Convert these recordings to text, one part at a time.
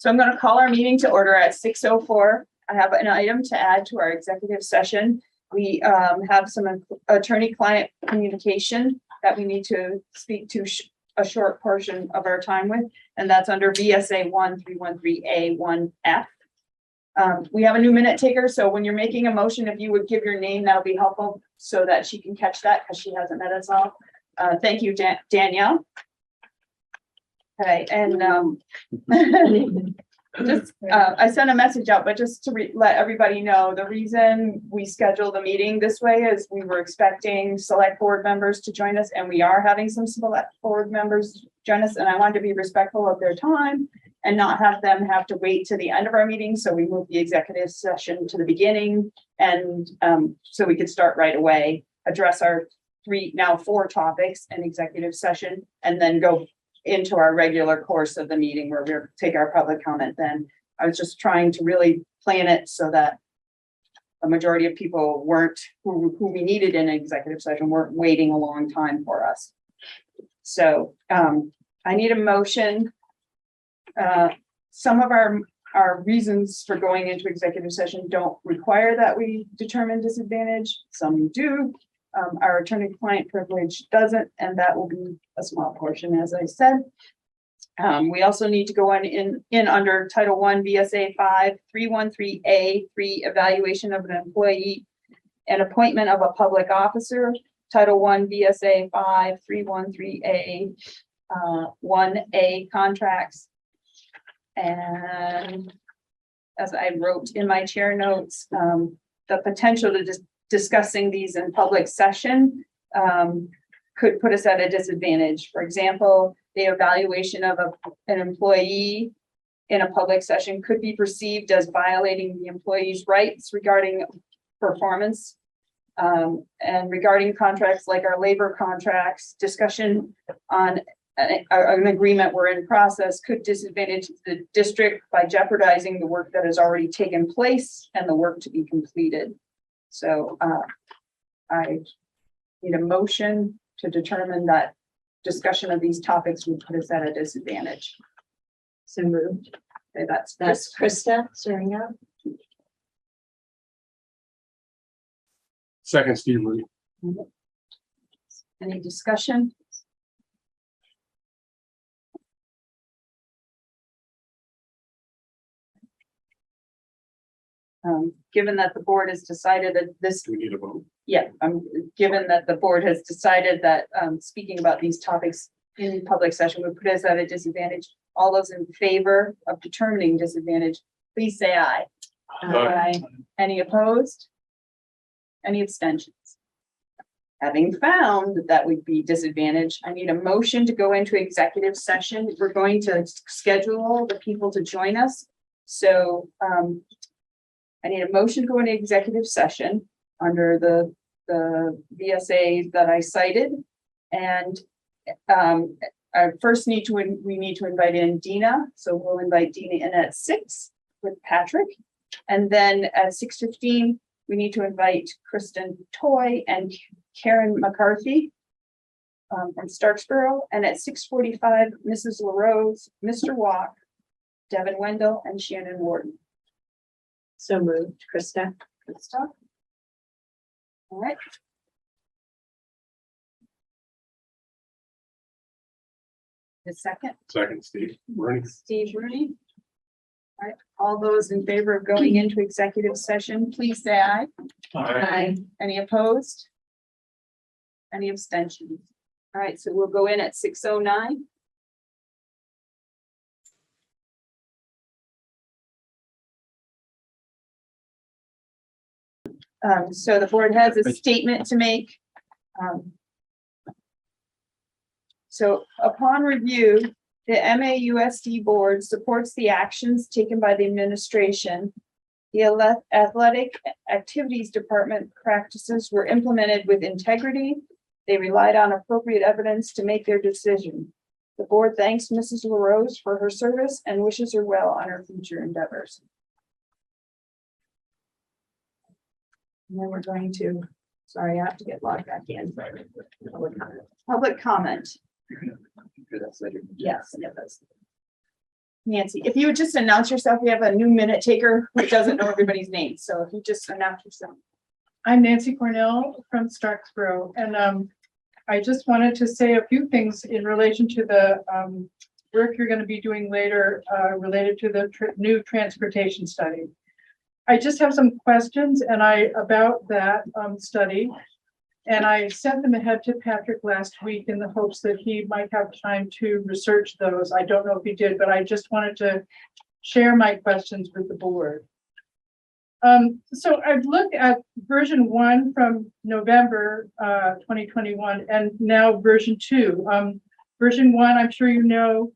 So I'm going to call our meeting to order at 6:04. I have an item to add to our executive session. We have some attorney-client communication that we need to speak to a short portion of our time with, and that's under VSA 1313A1F. We have a new minute taker, so when you're making a motion, if you would give your name, that'll be helpful so that she can catch that because she hasn't met us all. Thank you, Danielle. Okay, and I sent a message out, but just to let everybody know, the reason we scheduled the meeting this way is we were expecting select board members to join us, and we are having some select board members join us, and I wanted to be respectful of their time and not have them have to wait to the end of our meeting. So we moved the executive session to the beginning, and so we could start right away, address our four topics in executive session, and then go into our regular course of the meeting where we'll take our public comment. Then I was just trying to really plan it so that a majority of people who we needed in an executive session weren't waiting a long time for us. So I need a motion. Some of our reasons for going into executive session don't require that we determine disadvantage. Some do. Our attorney-client privilege doesn't, and that will be a small portion, as I said. We also need to go in under Title I VSA 5313A, evaluation of an employee and appointment of a public officer. Title I VSA 5313A 1A contracts. And as I wrote in my chair notes, the potential to discussing these in public session could put us at a disadvantage. For example, the evaluation of an employee in a public session could be perceived as violating the employee's rights regarding performance. And regarding contracts like our labor contracts, discussion on an agreement we're in process could disadvantage the district by jeopardizing the work that has already taken place and the work to be completed. So I need a motion to determine that discussion of these topics would put us at a disadvantage. So moved. Okay, that's Krista Serena. Second, Steve. Any discussion? Given that the board has decided that this, We need a vote. yeah, given that the board has decided that speaking about these topics in public session would put us at a disadvantage, all those in favor of determining disadvantage, please say aye. Aye. Any opposed? Any abstentions? Having found that would be disadvantage, I need a motion to go into executive session. We're going to schedule the people to join us. So I need a motion to go into executive session under the VSA that I cited. And I first we need to invite in Dina. So we'll invite Dina in at 6 with Patrick. And then at 6:15, we need to invite Kristen Toy and Karen McCarthy from Starksboro. And at 6:45, Mrs. LaRose, Mr. Walk, Devin Wendell, and Shannon Warden. So moved. Krista. Good stuff. All right. The second, Second, Steve. Bernie. Steve Rooney. All right, all those in favor of going into executive session, please say aye. Aye. Any opposed? Any abstentions? All right, so we'll go in at 6:09. So the board has a statement to make. So upon review, the MAUSD board supports the actions taken by the administration. The athletic activities department practices were implemented with integrity. They relied on appropriate evidence to make their decision. The board thanks Mrs. LaRose for her service and wishes her well on her future endeavors. And then we're going to, sorry, I have to get logged back in. Public comment. Yes, it is. Nancy, if you would just announce yourself, we have a new minute taker who doesn't know everybody's name, so if you just announce yourself. I'm Nancy Cornell from Starksboro, and I just wanted to say a few things in relation to the work you're going to be doing later related to the new transportation study. I just have some questions about that study, and I sent them ahead to Patrick last week in the hopes that he might have time to research those. I don't know if he did, but I just wanted to share my questions with the board. So I've looked at version 1 from November 2021 and now version 2. Version 1, I'm sure you know,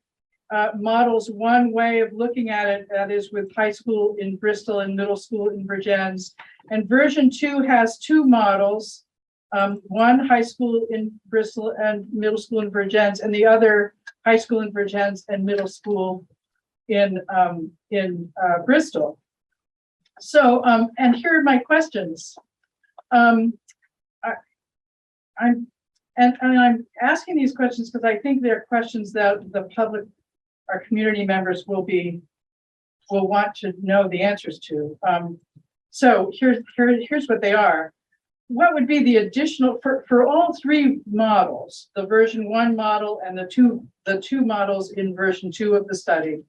models one way of looking at it, that is with high school in Bristol and middle school in Virgins. And version 2 has two models, one high school in Bristol and middle school in Virgins, and the other high school in Virgins and middle school in Bristol. So, and here are my questions. I'm asking these questions because I think they're questions that the public, our community members will want to know the answers to. So here's what they are. What would be the additional for all three models, the version 1 model and the two models in version 2 of the study?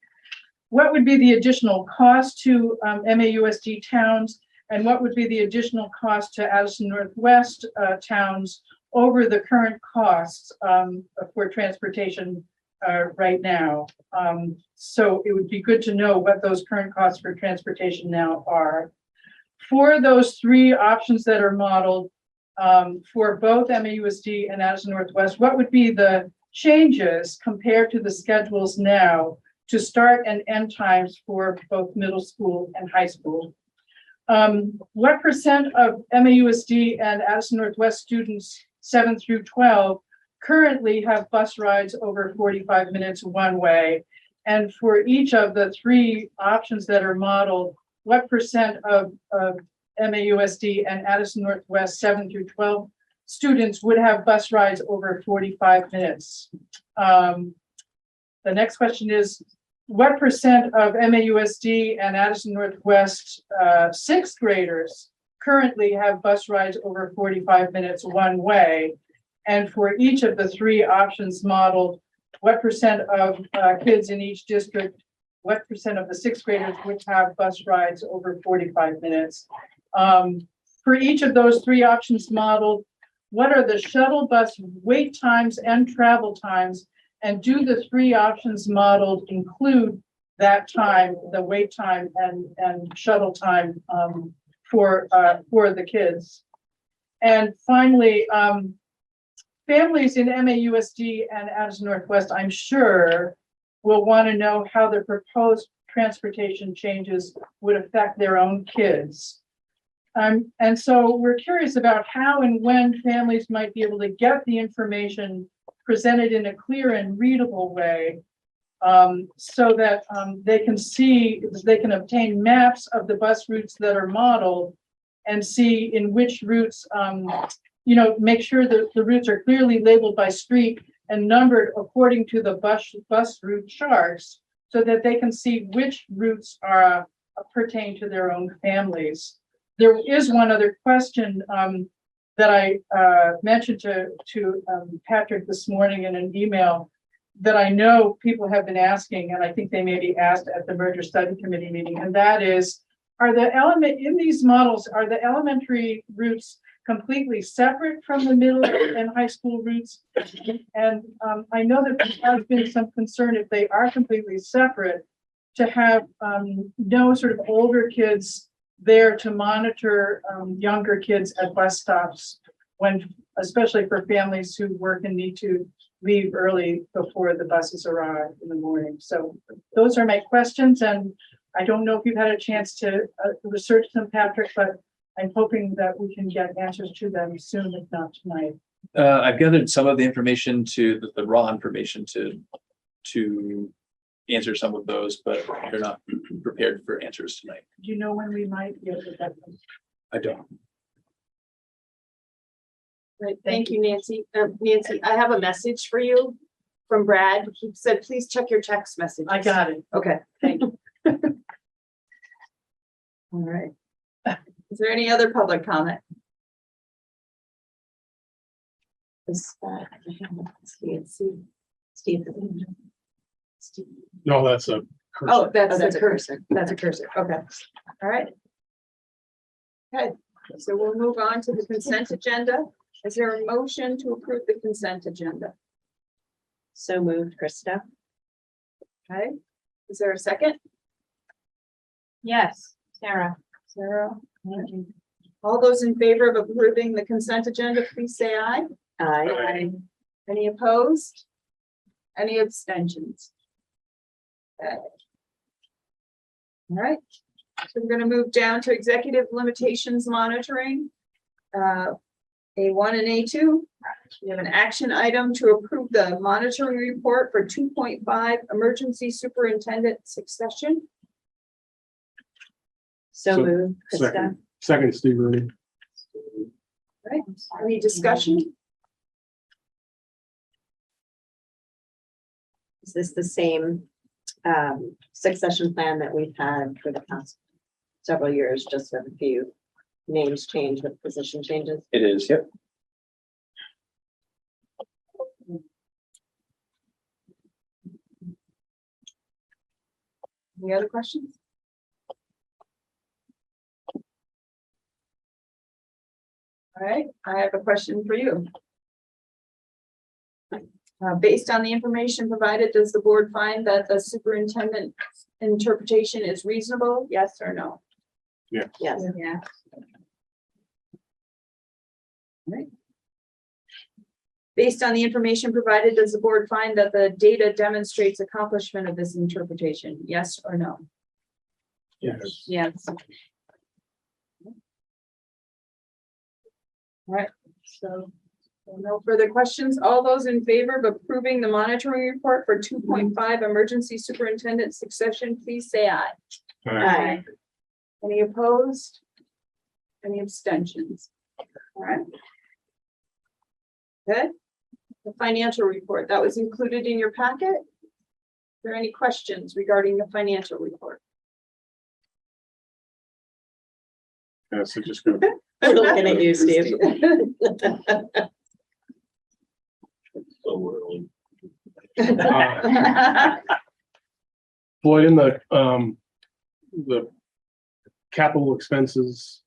What would be the additional cost to MAUSD towns, and what would be the additional cost to Addison Northwest towns over the current costs for transportation right now? So it would be good to know what those current costs for transportation now are. For those three options that are modeled for both MAUSD and Addison Northwest, what would be the changes compared to the schedules now to start and end times for both middle school and high school? What percent of MAUSD and Addison Northwest students 7 through 12 currently have bus rides over 45 minutes one way? And for each of the three options that are modeled, what percent of MAUSD and Addison Northwest 7 through 12 students would have bus rides over 45 minutes? The next question is, what percent of MAUSD and Addison Northwest 6th graders currently have bus rides over 45 minutes one way? And for each of the three options modeled, what percent of kids in each district, what percent of the 6th graders would have bus rides over 45 minutes? For each of those three options modeled, what are the shuttle bus wait times and travel times? And do the three options modeled include that time, the wait time and shuttle time for the kids? And finally, families in MAUSD and Addison Northwest, I'm sure, will want to know how the proposed transportation changes would affect their own kids. And so we're curious about how and when families might be able to get the information presented in a clear and readable way, so that they can obtain maps of the bus routes that are modeled and see in which routes, make sure that the routes are clearly labeled by street and numbered according to the bus route charts, so that they can see which routes are pertain to their own families. There is one other question that I mentioned to Patrick this morning in an email that I know people have been asking, and I think they may be asked at the Merger Study Committee meeting, and that is, in these models, are the elementary routes completely separate from the middle and high school routes? And I know that there has been some concern, if they are completely separate, to have no sort of older kids there to monitor younger kids at bus stops, especially for families who work and need to leave early before the buses arrive in the morning. So those are my questions, and I don't know if you've had a chance to research them, Patrick, but I'm hoping that we can get answers to them soon, if not tonight. I've gathered some of the information the raw information to answer some of those, but they're not prepared for answers tonight. Do you know when we might be able to get them? I don't. Right, thank you, Nancy. Nancy, I have a message for you. from Brad. He said, please check your text messages. I got it. Okay, thank you. All right. Is there any other public comment? Steve. No, that's a. cursor. Oh, that's that's a a cursor. That's a cursor. Okay. All right. Okay, so we'll move on to the consent agenda. Is there a motion to approve the consent agenda? So moved, Krista. Okay, is there a second? Yes. Sarah. Sarah? All those in favor of approving the consent agenda, please say aye. Aye. Any opposed? Any abstentions? Okay. All right, so we're gonna move down to executive limitations monitoring. A1 and A2. We have an action item to approve the monitoring report for 2.5 emergency superintendent succession. So So, moved, Krista. Second, Steve Rooney. Right, any discussion? Is this the same succession plan that we've had for the past several years, just with a few names changed with position changes? It is, yep. Any other questions? All right, I have a question for you. Based on the information provided, does the board find that the superintendent's interpretation is reasonable? Yes or no? Yes. Yeah. Right. Based on the information provided, does the board find that the data demonstrates accomplishment of this interpretation? Yes or no? Yes. Yes. All right, so no further questions. All those in favor of approving the monitoring report for 2.5 emergency superintendent succession, please say aye. Aye. Any opposed? Any abstentions? All right. Good. The financial report that was included in your packet. Are there any questions regarding the financial report? Yeah, so just go. We're looking at you, Steve. Boy, in the capital expenses,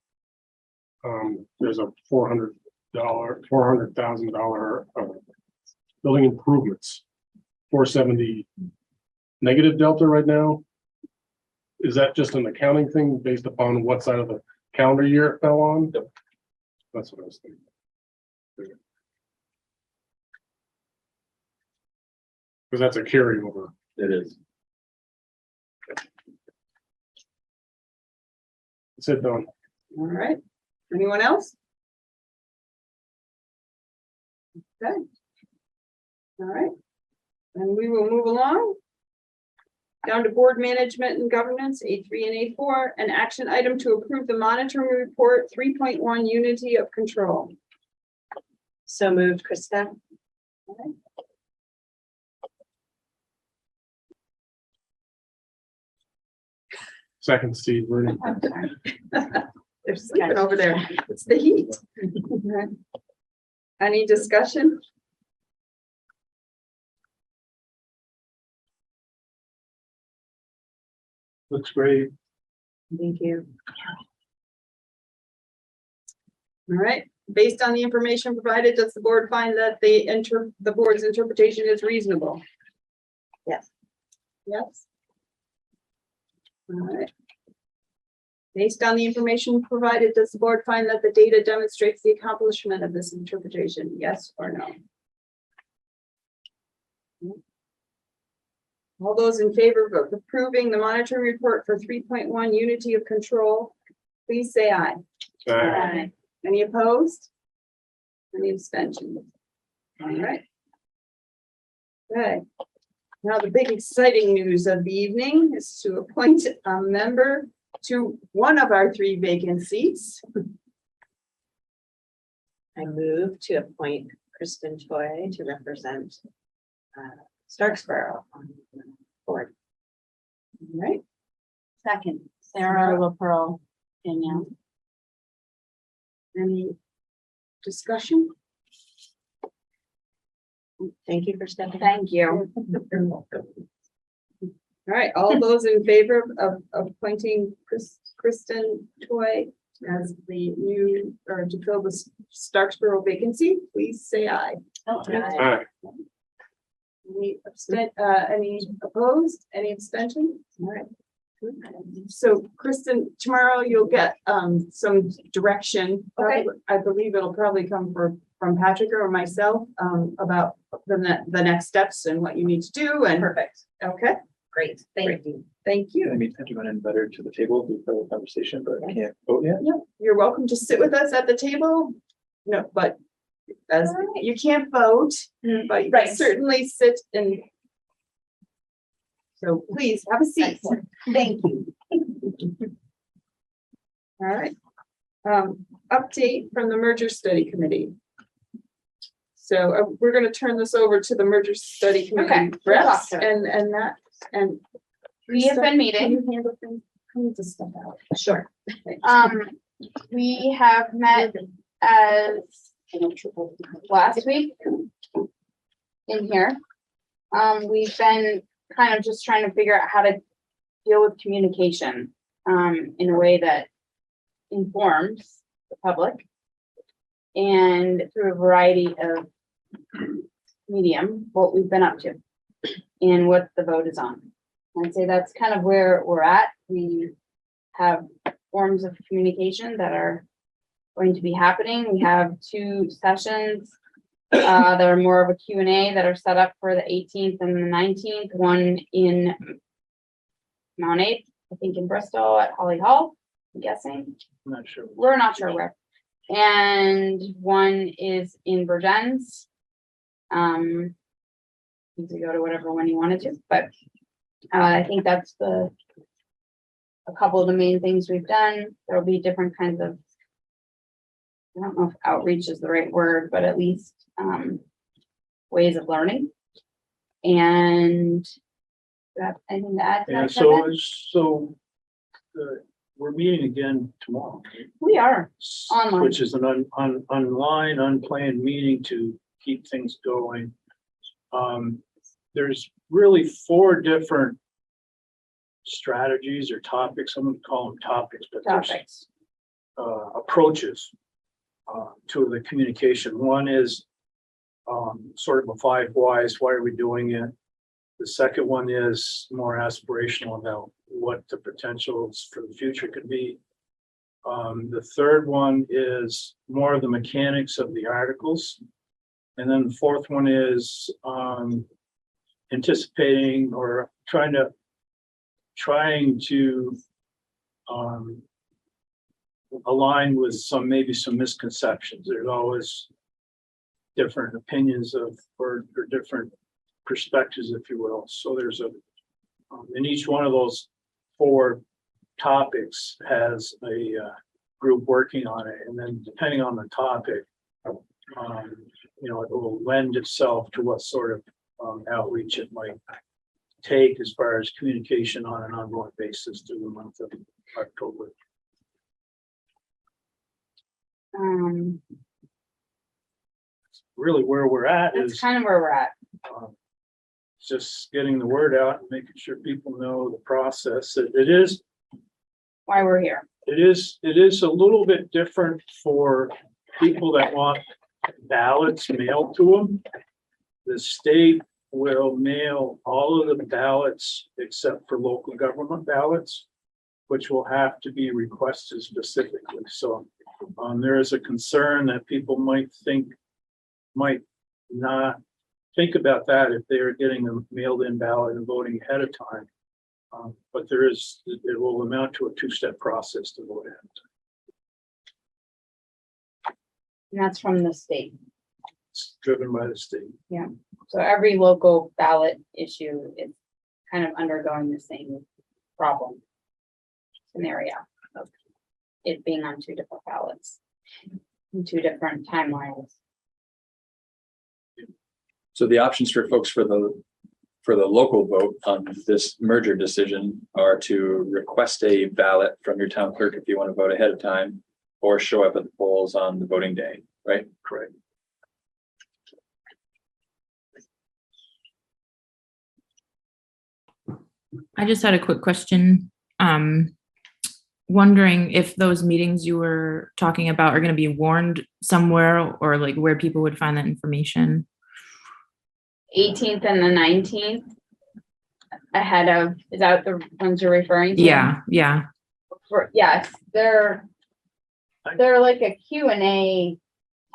there's a $400,000 building improvements, 470 negative delta right now. Is that just an accounting thing based upon what side of the calendar year it fell on? Yep. That's what I was thinking. Because that's a carryover. It is. That's it, Don. All right, anyone else? Okay. All right, and we will move along. Down to board management and governance, A3 and A4, an action item to approve the monitoring report 3.1 unity of control. So moved, Krista. Second, Steve Rooney. They're sleeping over there. It's the heat. Okay. Any discussion? Looks great. Thank you. All right, based on the information provided, does the board find that the board's interpretation is reasonable? Yes. Yes. All right. Based on the information provided, does the board find that the data demonstrates the accomplishment of this interpretation? Yes or no? All those in favor of approving the monitoring report for 3.1 unity of control, please say aye. Aye. Any opposed? Any abstentions? All right. Okay. Now, the big exciting news of the evening is to appoint a member to one of our 3 vacant seats. I move to appoint Kristen Toy to represent Starksboro. Board. All right. Second, Sarah. Sarah LaPearl, Danielle. Any discussion? Thank you for stepping. Thank you. All right, all those in favor of appointing Kristen Toy as the new, or to fill the Starksboro vacancy, please say aye. All right, Any opposed, any abstention? All right. So Kristen, tomorrow you'll get some direction. Okay. I believe it'll probably come from Patrick or myself about the next steps and what you need to do and. Perfect. Okay, Great. Thank you. thank I you. mean, have to go in better to the table before the conversation, but I can't vote yet. You're welcome to sit with us at the table. No, but as you can't vote, but you can Right. certainly sit and. So please have a seat. Excellent. Thank you. All right. Update from the merger study committee. So we're gonna turn this over to the merger study Okay, committee we'll reps talk to and that, and. We have been Can meeting. you handle things? Come with the stuff out. Sure. We have met as last week in here. We've been kind of just trying to figure out how to deal with communication in a way that informs the public and through a variety of medium, what we've been up to and what the vote is on. I'd say that's kind of where we're at. We have forms of communication that are going to be happening. We have 2 sessions that are more of a Q&A that are set up for the 18th and the 19th, one in Mount 8, I think in Bristol at Holly Hall, I'm guessing. I'm not sure. We're not sure where. And one is in Virgins. You can go to whatever one you wanted to, but I think that's a couple of the main things we've done. There'll be different kinds of, I don't know if outreach is the right word, but at least ways of learning. And do you have anything to add to Yeah, that, so, Kevin? we're meeting again tomorrow. We are. Online. Which is an online, unplanned meeting to keep things going. There's really 4 different strategies or topics. I'm gonna call them topics, but there's Topics. approaches to the communication. One is sort of a 5 whys. Why are we doing it? The second one is more aspirational about what the potentials for the future could be. The third one is more of the mechanics of the articles. And then the fourth one is anticipating or trying to align with maybe some misconceptions. There's always different opinions or different perspectives, if you will. So there's in each one of those 4 topics has a group working on it, and then depending on the topic, it will lend itself to what sort of outreach it might take as far as communication on an ongoing basis through the month of October. Really where we're at That's is kind of where we're at. just getting the word out and making sure people know the process. It is Why we're here. It is a little bit different for people that want ballots mailed to them. The state will mail all of the ballots except for local government ballots, which will have to be requested specifically. So there is a concern that people might not think about that if they are getting a mailed in ballot and voting ahead of time. But it will amount to a 2-step process to vote ahead. And that's from the state. It's driven by the state. So every local ballot issue is kind of undergoing the same problem scenario of it being on 2 different ballots, in 2 different timelines. So the options for folks for the for the local vote on this merger decision are to request a ballot from your town clerk if you want to vote ahead of time, or show up at the polls on the voting day, right? Correct. I just had a quick question. Wondering if those meetings you were talking about are going to be warned somewhere, or like where people would find that information. 18th and the 19th. Ahead of, is that the ones you're referring to? Yeah. Yes, they're like a Q&A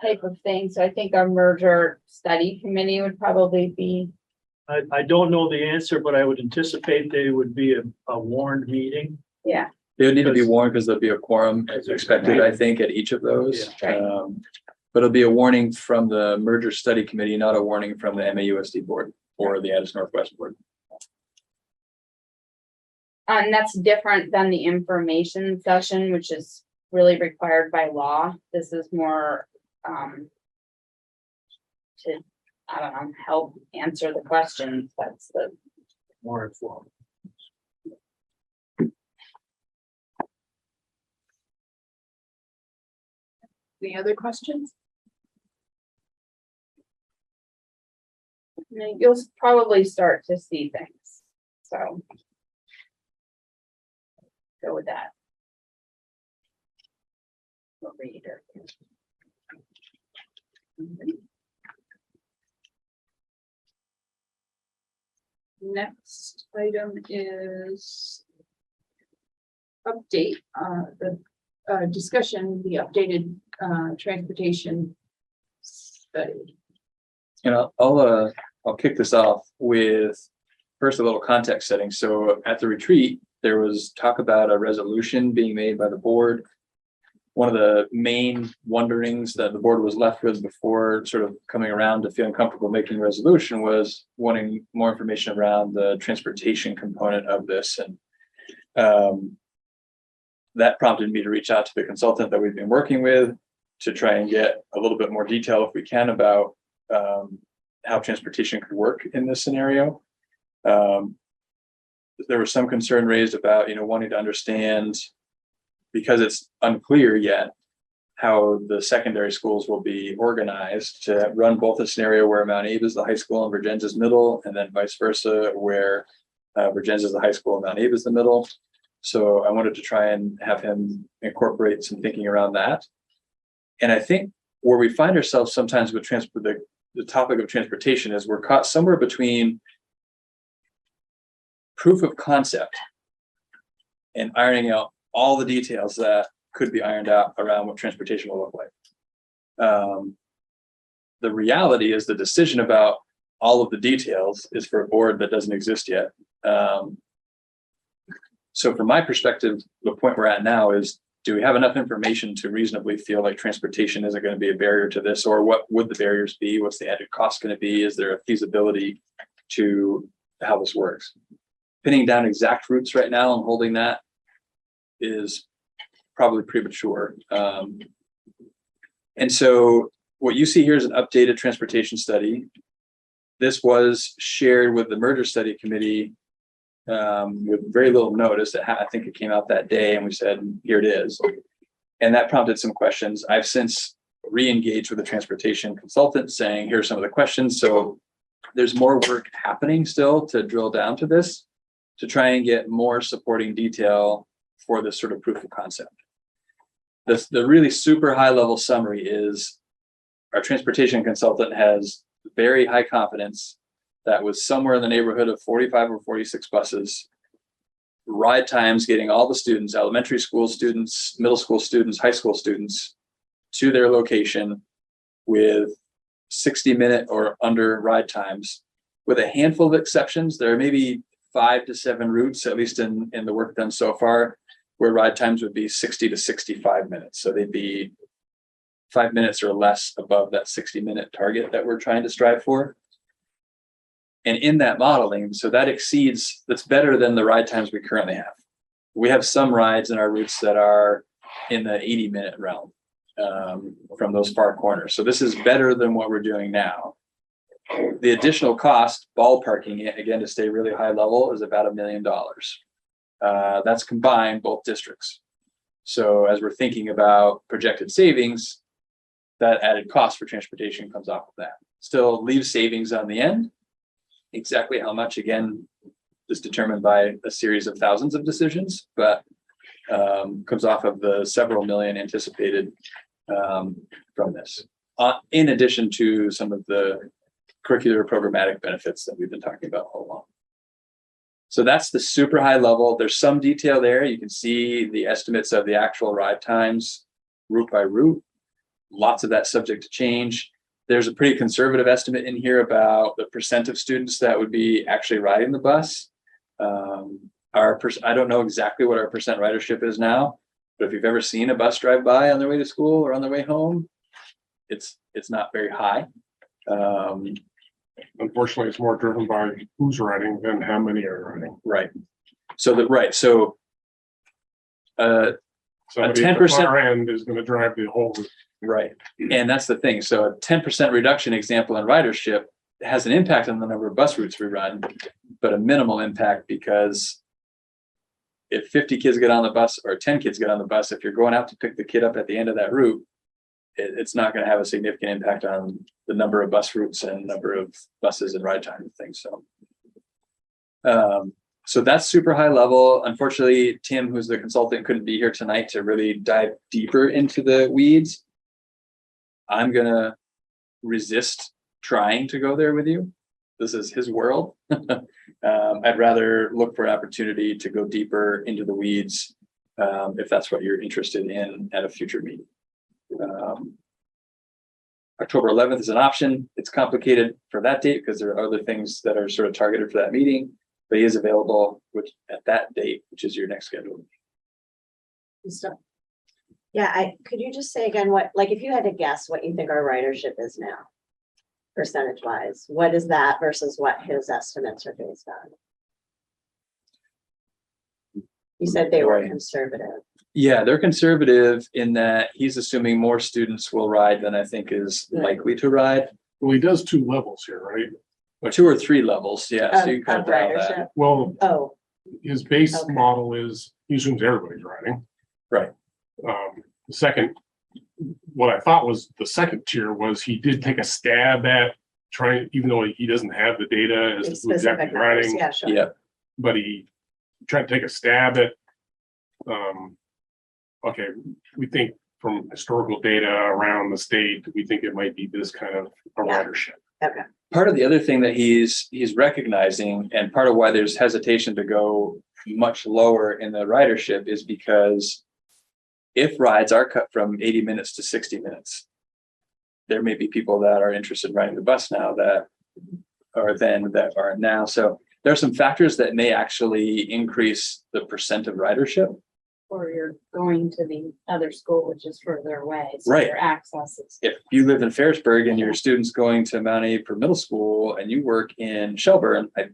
type of thing. So I think our merger study committee would probably be. I don't know the answer, but I would anticipate they would be a warned meeting. Yeah. They would need to be warned because there'll be a quorum as expected, I think, at each of those. Right. But it'll be a warning from the merger study committee, not a warning from the MAUSD board or the Addis Northwest board. And that's different than the information session, which is really required by law. This is more to, I don't know, help answer the questions. That's the. More informed. Any other questions? You'll probably start to see things, so. Go with that. Reader. Next item is update, the discussion, the updated transportation study. And I'll kick this off with first a little context setting. So at the retreat, there was talk about a resolution being made by the board. One of the main wonderings that the board was left with before sort of coming around to feeling comfortable making a resolution was wanting more information around the transportation component of this. And that prompted me to reach out to the consultant that we've been working with to try and get a little bit more detail, if we can, about how transportation could work in this scenario. There was some concern raised about, wanting to understand, because it's unclear yet how the secondary schools will be organized, to run both a scenario where Mount Abe is the high school and Virginia is middle, and then vice versa, where Virginia is the high school and Mount Abe is the middle. So I wanted to try and have him incorporate some thinking around that. And I think where we find ourselves sometimes with the topic of transportation is we're caught somewhere between proof of concept and ironing out all the details that could be ironed out around what transportation will look like. The reality is the decision about all of the details is for a board that doesn't exist yet. So from my perspective, the point we're at now is, do we have enough information to reasonably feel like transportation isn't going to be a barrier to this, or what would the barriers be? What's the added cost going to be? Is there a feasibility to how this works? Pinning down exact routes right now and holding that is probably premature. And so what you see here is an updated transportation study. This was shared with the merger study committee with very little notice. I think it came out that day and we said, here it is. And that prompted some questions. I've since re-engaged with the transportation consultant saying, here's some of the questions. So there's more work happening still to drill down to this, to try and get more supporting detail for this sort of proof of concept. The really super high level summary is our transportation consultant has very high confidence that was somewhere in the neighborhood of 45 or 46 buses, ride times, getting all the students, elementary school students, middle school students, high school students to their location with 60-minute or under ride times, with a handful of exceptions. There are maybe 5 to 7 routes, at least in the work done so far, where ride times would be 60 to 65 minutes. So they'd be 5 minutes or less above that 60-minute target that we're trying to strive for. And in that modeling, so that's better than the ride times we currently have. We have some rides in our routes that are in the 80-minute realm from those far corners. So this is better than what we're doing now. The additional cost, ballparking it, again, to stay really high level, is about $1 million. That's combined both districts. So as we're thinking about projected savings, that added cost for transportation comes off of that. Still leaves savings on the end. Exactly how much, again, is determined by a series of thousands of decisions, but comes off of the several million anticipated from this. In addition to some of the curricular programmatic benefits that we've been talking about all along. So that's the super high level. There's some detail there. You can see the estimates of the actual ride times route by route. Lots of that subject to change. There's a pretty conservative estimate in here about the percent of students that would be actually riding the bus. I don't know exactly what our percent ridership is now, but if you've ever seen a bus drive by on their way to school or on their way home, it's not very high. Unfortunately, it's more driven by who's riding than how many are riding. Right. So Somebody at the 10% far end is going to drive the whole route. right. And that's the thing. So a 10% reduction example in ridership has an impact on the number of bus routes we run, but a minimal impact, because if 50 kids get on the bus or 10 kids get on the bus, if you're going out to pick the kid up at the end of that route, it's not going to have a significant impact on the number of bus routes and number of buses and ride time and things. So that's super high level. Unfortunately, Tim, who's the consultant, couldn't be here tonight to really dive deeper into the weeds. I'm going to resist trying to go there with you. This is his world. I'd rather look for an opportunity to go deeper into the weeds if that's what you're interested in at a future meeting. October 11th is an option. It's complicated for that date because there are other things that are sort of targeted for that meeting, but he is available at that date, which is your next scheduled meeting. Yeah, could you just say again like if you had to guess what you think our ridership is now, percentage wise, what is that versus what his estimates are based on? You said they were conservative. Yeah, they're conservative in that he's assuming more students will ride than I think is likely to ride. Well, he does 2 levels here, right? Or 2 or 3 levels, yeah. So you can Of kind of dial ridership. that. Well, Oh, his base Okay. model is he assumes everybody's riding. Right. The second, what I thought was the second tier was he did take a stab at trying, even though he doesn't have the data as to who's specific exactly numbers, riding, yeah, sure. Yeah, but he tried to take a stab at, okay, we think from historical data around the state, we think it might be this kind of a Yeah. ridership. Okay, part of the other thing that he's recognizing, and part of why there's hesitation to go much lower in the ridership, is because if rides are cut from 80 minutes to 60 minutes, there may be people that are interested in riding the bus now that are now. So there are some factors that may actually increase the percent of ridership. Or you're going to the other school, which is further away. So Right. your access is. If you live in Ferrisburg and your student's going to Mount Abe for middle school and you work in Shelburne, I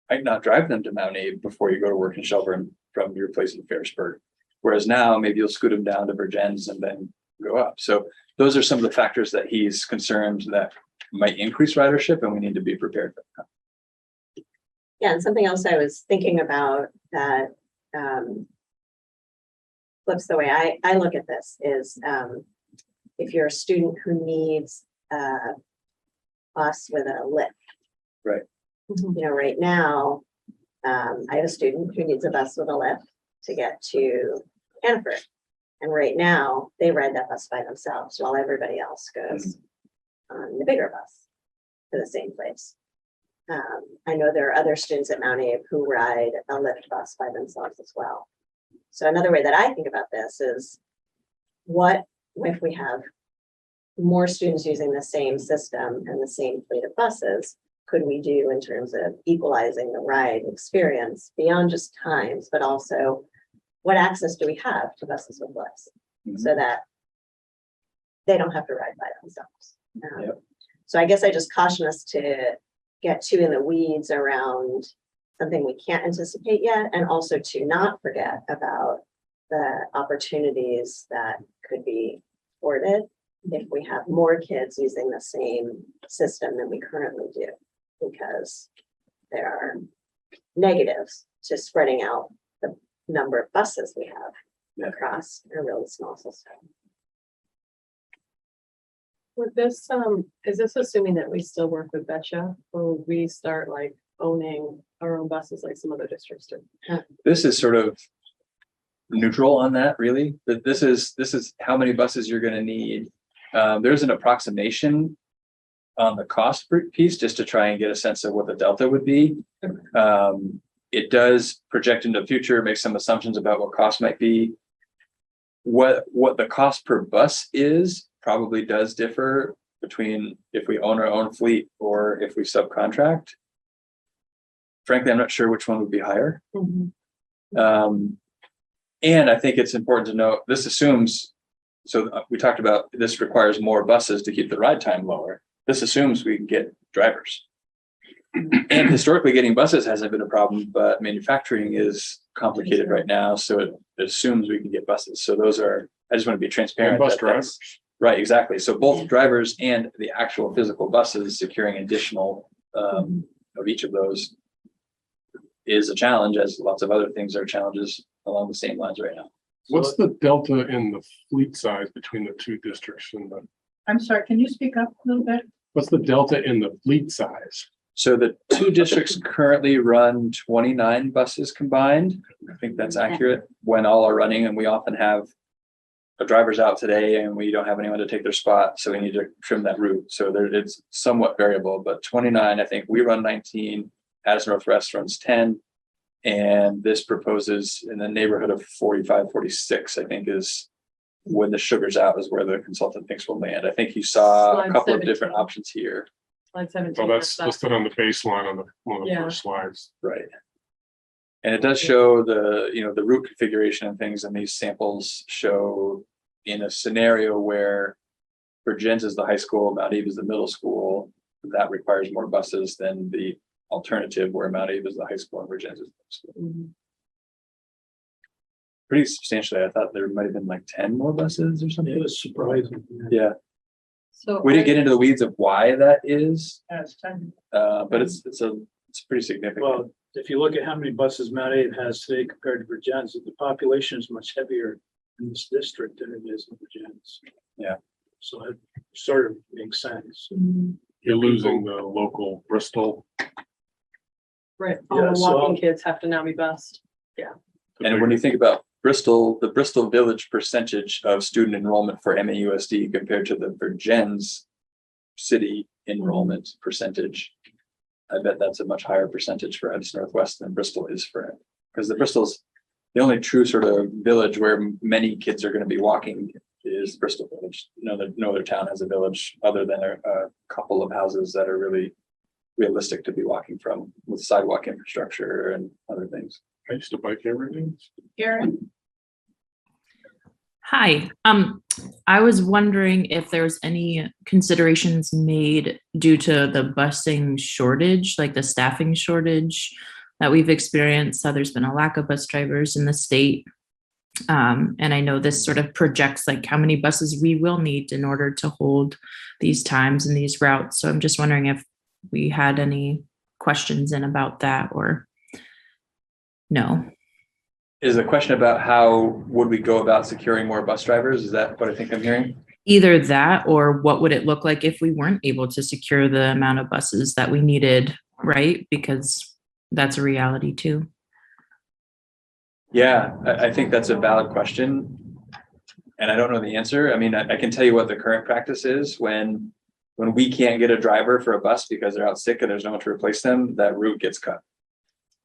might not drive them to Mount Abe before you go to work in Shelburne from your place in Ferrisburg. Whereas now maybe you'll scoot them down to Virgins and then go up. So those are some of the factors that he's concerned that might increase ridership, and we need to be prepared for that. yeah, and something else I was thinking about that flips the way I look at this is if you're a student who needs a bus with a lift. Right. You know, right now, I have a student who needs a bus with a lift to get to Hannaford. And right now, they ride that bus by themselves while everybody else goes on the bigger bus to the same place. I know there are other students at Mount Abe who ride a lift bus by themselves as well. So another way that I think about this is, what if we have more students using the same system and the same fleet of buses? Could we do in terms of equalizing the ride experience beyond just times, but also what access do we have to buses with lifts so that they don't have to ride by themselves? Yep. So I guess I just caution us to get too in the weeds around something we can't anticipate yet, and also to not forget about the opportunities that could be afforded if we have more kids using the same system than we currently do, because there are negatives to spreading out the number of buses we have across a really small system. With this, is this assuming that we still work with Betcha, or would we start like owning our own buses like some other districts do? This is sort of neutral on that, really. But this is how many buses you're going to need. There's an approximation on the cost piece just to try and get a sense of what the delta would be. It does project into the future, make some assumptions about what cost might be. What the cost per bus is probably does differ between if we own our own fleet or if we subcontract. Frankly, I'm not sure which one would be higher. And I think it's important to note, this assumes, so we talked about this requires more buses to keep the ride time lower. This assumes we can get drivers. And historically, getting buses hasn't been a problem, but manufacturing is complicated right now. So it assumes we can get buses. So those are, I just want to be transparent. And bus that drivers. Right, exactly. So both drivers and the actual physical buses securing additional of each of those is a challenge, as lots of other things are challenges along the same lines right now. What's the delta in the fleet size between the two districts and the, I'm sorry, can you speak up a little bit? what's the delta in the fleet size? So the two districts currently run 29 buses combined. I think that's accurate when all are running, and we often have a driver's out today and we don't have anyone to take their spot. So we need to trim that route. So there, it's somewhat variable, but 29, I think we run 19, Addison Northwest runs 10. And this proposes in the neighborhood of 45, 46, I think is when the sugar's out is where the consultant thinks will land. I think you saw Slide a couple 17. of different options here. Slide So 17. that's listed on the baseline on the one of the Yeah. first slides. Right. And it does show the, the route configuration and things, and these samples show in a scenario where Virgins is the high school, Mount Eve is the middle school, that requires more buses than the alternative where Mount Eve is the high school and Virgins is the middle school. Pretty substantially. I thought there might have been like 10 more buses or something. It was surprising. Yeah, So we didn't get into the weeds of why that is, As time. but it's pretty significant. Well, if you look at how many buses Mount Ave has today compared to Virgins, the population is much heavier in this district than it is in Virgins. Yeah. So it sort of makes sense. You're losing the local Bristol. right, all Yeah, the so- walking kids have to now be bused. And when you think about Bristol, the Bristol Village percentage of student enrollment for MAUSD compared to the Virgins city enrollment percentage, I bet that's a much higher percentage for Addison Northwest than Bristol is for it. Because the Bristol's the only true sort of village where many kids are going to be walking is Bristol Village. No other town has a village other than a couple of houses that are really realistic to be walking from with sidewalk infrastructure and other things. I used to bike every day. Karen, Hi, I was wondering if there's any considerations made due to the busing shortage, like the staffing shortage that we've experienced. How there's been a lack of bus drivers in the state. And I know this sort of projects like how many buses we will need in order to hold these times and these routes. So I'm just wondering if we had any questions in about that or no. Is the question about how would we go about securing more bus drivers? Is that what I think I'm hearing? Either that or what would it look like if we weren't able to secure the amount of buses that we needed, right? Because that's a reality too. Yeah, I think that's a valid question. And I don't know the answer. I mean, I can tell you what the current practice is when we can't get a driver for a bus because they're out sick and there's no one to replace them, that route gets cut.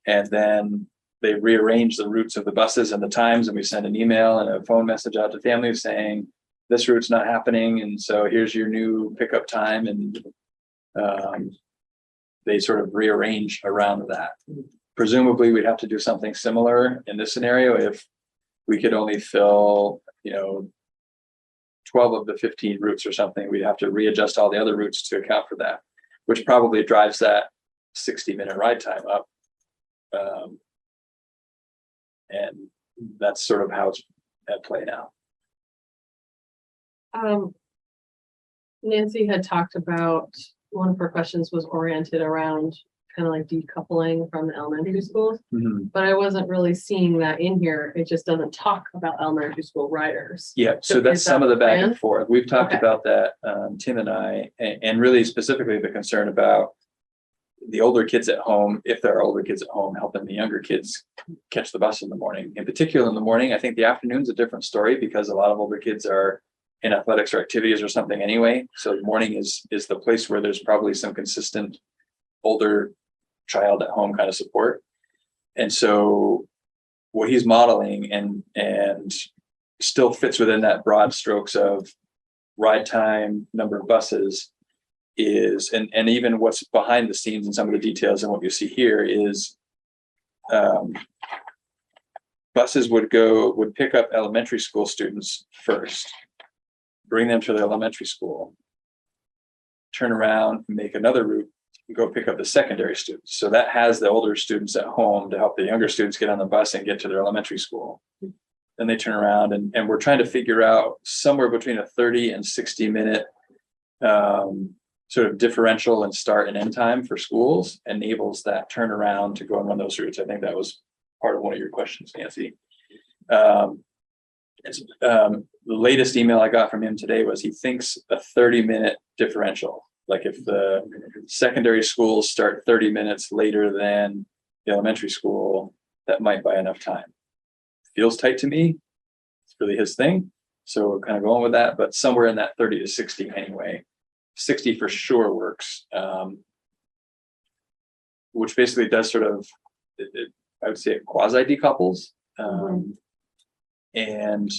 And then they rearrange the routes of the buses and the times, and we send an email and a phone message out to families saying, this route's not happening, and so here's your new pickup time. And they sort of rearrange around that. Presumably, we'd have to do something similar in this scenario if we could only fill, 12 of the 15 routes or something. We'd have to readjust all the other routes to account for that, which probably drives that 60-minute ride time up. And that's sort of how it's at play now. Nancy had talked about, one of her questions was oriented around kind of like decoupling from the elementary schools, Mhm. but I wasn't really seeing that in here. It just doesn't talk about elementary school riders. Yeah, so So that's is some that of the back planned? and forth. We've talked Okay. about that, Tim and I, and really specifically the concern about the older kids at home, if there are older kids at home, helping the younger kids catch the bus in the morning. In particular, in the morning, I think the afternoon's a different story because a lot of older kids are in athletics or activities or something anyway. So the morning is the place where there's probably some consistent older child at home kind of support. And so what he's modeling and still fits within that broad strokes of ride time, number of buses is, and even what's behind the scenes and some of the details and what you see here is buses would pick up elementary school students first, bring them to the elementary school, turn around, make another route, go pick up the secondary students. So that has the older students at home to help the younger students get on the bus and get to their elementary school. Then they turn around and we're trying to figure out somewhere between a 30 and 60 minute sort of differential in start and end time for schools enables that turnaround to go and run those routes. I think that was part of one of your questions, Nancy. The latest email I got from him today was he thinks a 30-minute differential. Like if the secondary schools start 30 minutes later than the elementary school, that might buy enough time. Feels tight to me. It's really his thing. So we're kind of going with that, but somewhere in that 30 to 60 anyway. 60 for sure works, which basically does sort of, I would say it quasi decouples and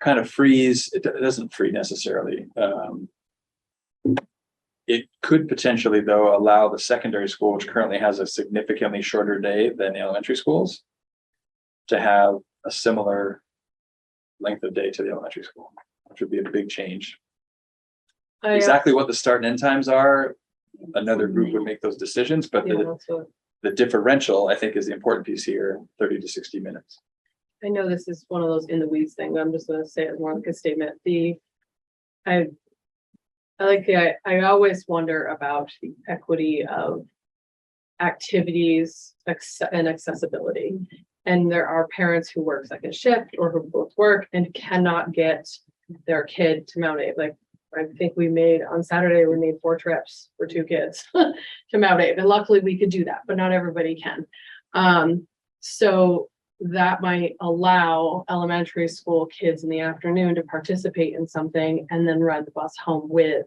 kind of frees, it doesn't free necessarily. It could potentially though allow the secondary school, which currently has a significantly shorter day than the elementary schools, to have a similar length of day to the elementary school, which would be a big change. Exactly what the start and end times are, another group would make those decisions, but the differential, I think, is the important piece here, 30 to 60 minutes. I know this is one of those in the weeds thing, but I'm just gonna say it more like a statement. I always wonder about the equity of activities and accessibility. And there are parents who work second shift or who both work and cannot get their kid to Mount Abe. Like I think on Saturday, we made 4 trips for 2 kids to Mount Abe. And luckily we could do that, but not everybody can. So that might allow elementary school kids in the afternoon to participate in something and then ride the bus home with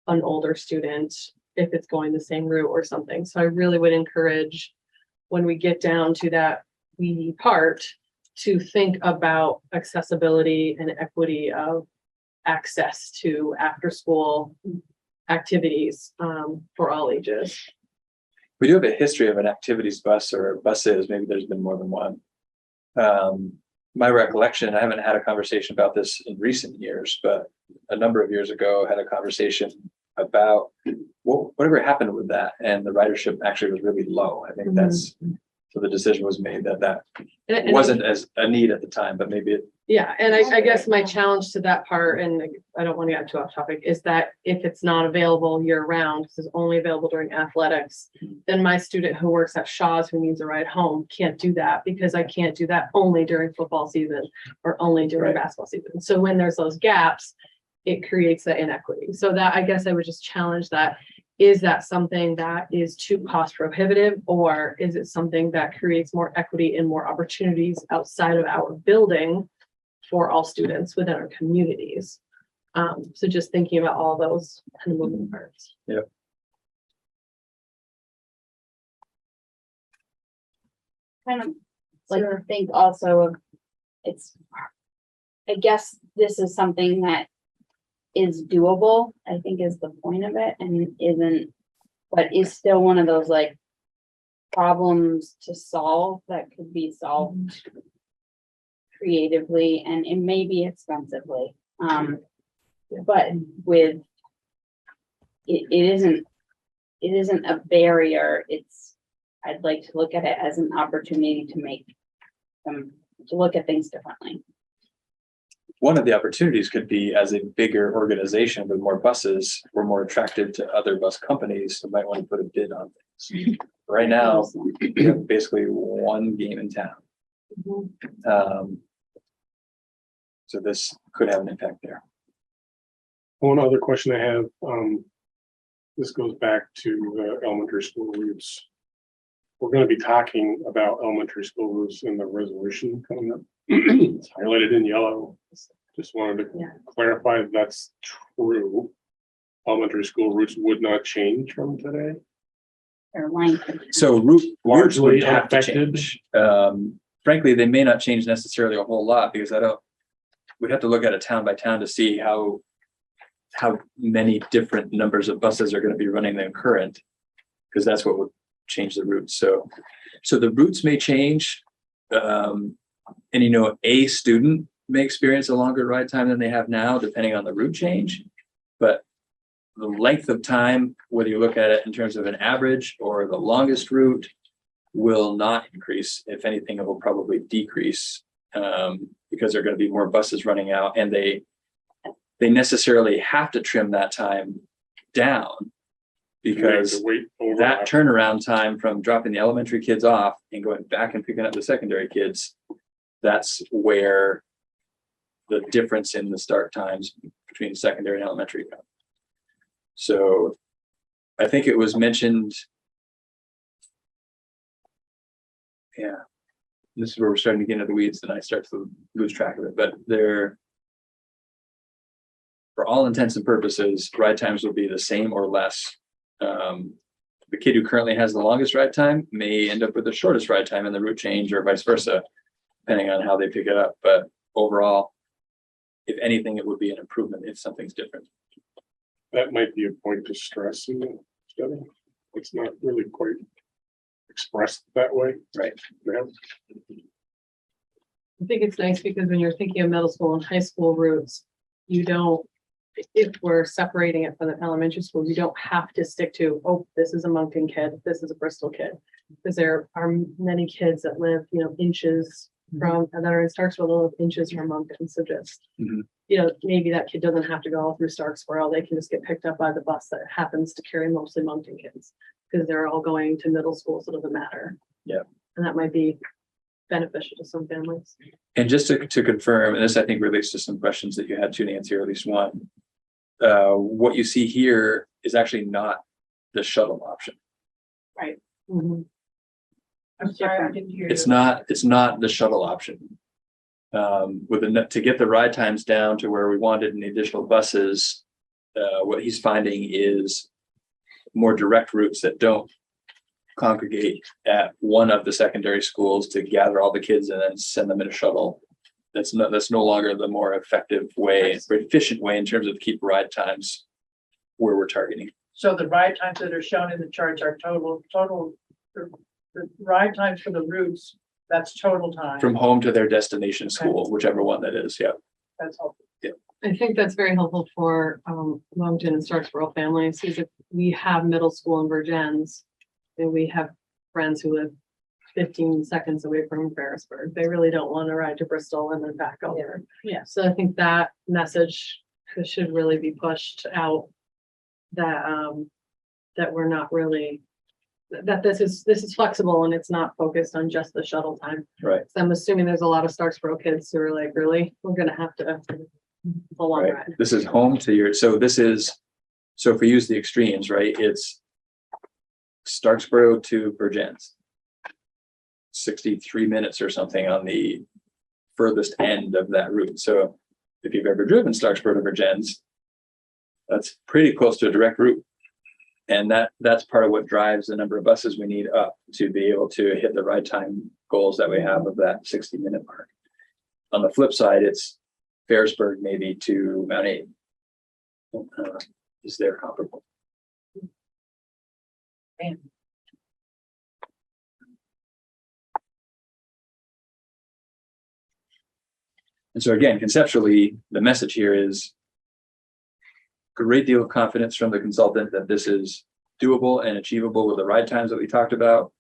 an older student if it's going the same route or something. So I really would encourage when we get down to that weedy part to think about accessibility and equity of access to after school activities for all ages. We do have a history of an activities bus or buses, maybe there's been more than one. My recollection, I haven't had a conversation about this in recent years, but a number of years ago, I had a conversation about whatever happened with that. And the ridership actually was really low. I think that's, so the decision was made that And wasn't as a need at the time, but maybe it. Yeah, and I guess my challenge to that part, and I don't want to get too off topic, is that if it's not available year round, this is only available during athletics, then my student who works at Shaw's who needs a ride home can't do that because I can't do that only during football season or only during basketball season. So when there's those gaps, it creates that inequity. So that, I guess I would just challenge that. Is that something that is too cost prohibitive, or is it something that creates more equity and more opportunities outside of our building for all students within our communities? So just thinking about all those kind of moving parts. Yep. Kind of like think also of I guess this is something that is doable, I think is the point of it, and but is still one of those like problems to solve that could be solved creatively and it may be expensively. But with it isn't a barrier. I'd like to look at it as an opportunity to make to look at things differently. one of the opportunities could be, as a bigger organization with more buses, we're more attractive to other bus companies who might want to put a bid on things. Right now, we have basically one game in town. So this could have an impact there. One other question I have, this goes back to the elementary school routes. We're gonna be talking about elementary school routes in the resolution coming up. It's highlighted in yellow. Just wanted to Yeah. clarify if that's true. Elementary school routes would not change from today. Or line. So routes Largely would have to unaffected. change. Frankly, they may not change necessarily a whole lot, because we'd have to look at it town by town to see how many different numbers of buses are going to be running than current, because that's what would change the routes. So the routes may change. And a student may experience a longer ride time than they have now, depending on the route change. But the length of time, whether you look at it in terms of an average or the longest route, will not increase. If anything, it will probably decrease, because there are going to be more buses running out, and they necessarily have to trim that time down, because that turnaround time from dropping the elementary kids off and going back and picking up the secondary kids, that's where the difference in the start times between secondary and elementary come. So I think it was mentioned. Yeah, this is where we're starting to get into the weeds, and I start to lose track of it. But for all intents and purposes, ride times will be the same or less. The kid who currently has the longest ride time may end up with the shortest ride time in the route change, or vice versa, depending on how they pick it up. But overall, if anything, it would be an improvement if something's different. That might be a point to stress in the study. It's not really quite expressed that way. Right. Yeah. I think it's nice because when you're thinking of middle school and high school routes, you don't, if we're separating it from the elementary school, you don't have to stick to, oh, this is a Moncton kid, this is a Bristol kid. Because there are many kids that live, inches from, that are in Starksville, that live inches from Moncton. So just, Mhm. Maybe that kid doesn't have to go all through Starksville. They can just get picked up by the bus that happens to carry mostly Moncton kids. Because they're all going to middle school, so it doesn't matter. Yeah. And that might be beneficial to some families. And just to confirm, and this I think relates to some questions that you had to, Nancy, or at least one. What you see here is actually not the shuttle option. Mhm. I'm sorry, I didn't hear you. It's not the shuttle option. To get the ride times down to where we wanted in the additional buses, what he's finding is more direct routes that don't congregate at one of the secondary schools to gather all the kids and then send them in a shuttle. That's no longer the more effective way, or efficient way in terms of keep ride times where we're targeting. So the ride times that are shown in the charts are total, the ride times for the routes, that's total time. From home to their destination school, whichever one that is, yeah. That's helpful. I think that's very helpful for Moncton and Starksville families, because if we have middle school in Virgins, and we have friends who live 15 seconds away from Ferrisburg, they really don't want to ride to Bristol and then back over. Yeah. So I think that message should really be pushed out, that we're not really, that this is flexible and it's not focused on just the shuttle time. Right. So I'm assuming there's a lot of Starksboro kids who are like, really, we're gonna have to full on Right. ride. This is home to your, so if we use the extremes, right, it's Starksboro to Virgins. 63 minutes or something on the furthest end of that route. So if you've ever driven Starksboro to Virgins, that's pretty close to a direct route. And that's part of what drives the number of buses we need up to be able to hit the ride time goals that we have of that 60-minute mark. On the flip side, it's Ferrisburg maybe to Mount Aid. Is there comparable? And so again, conceptually, the message here is great deal of confidence from the consultant that this is doable and achievable with the ride times that we talked about.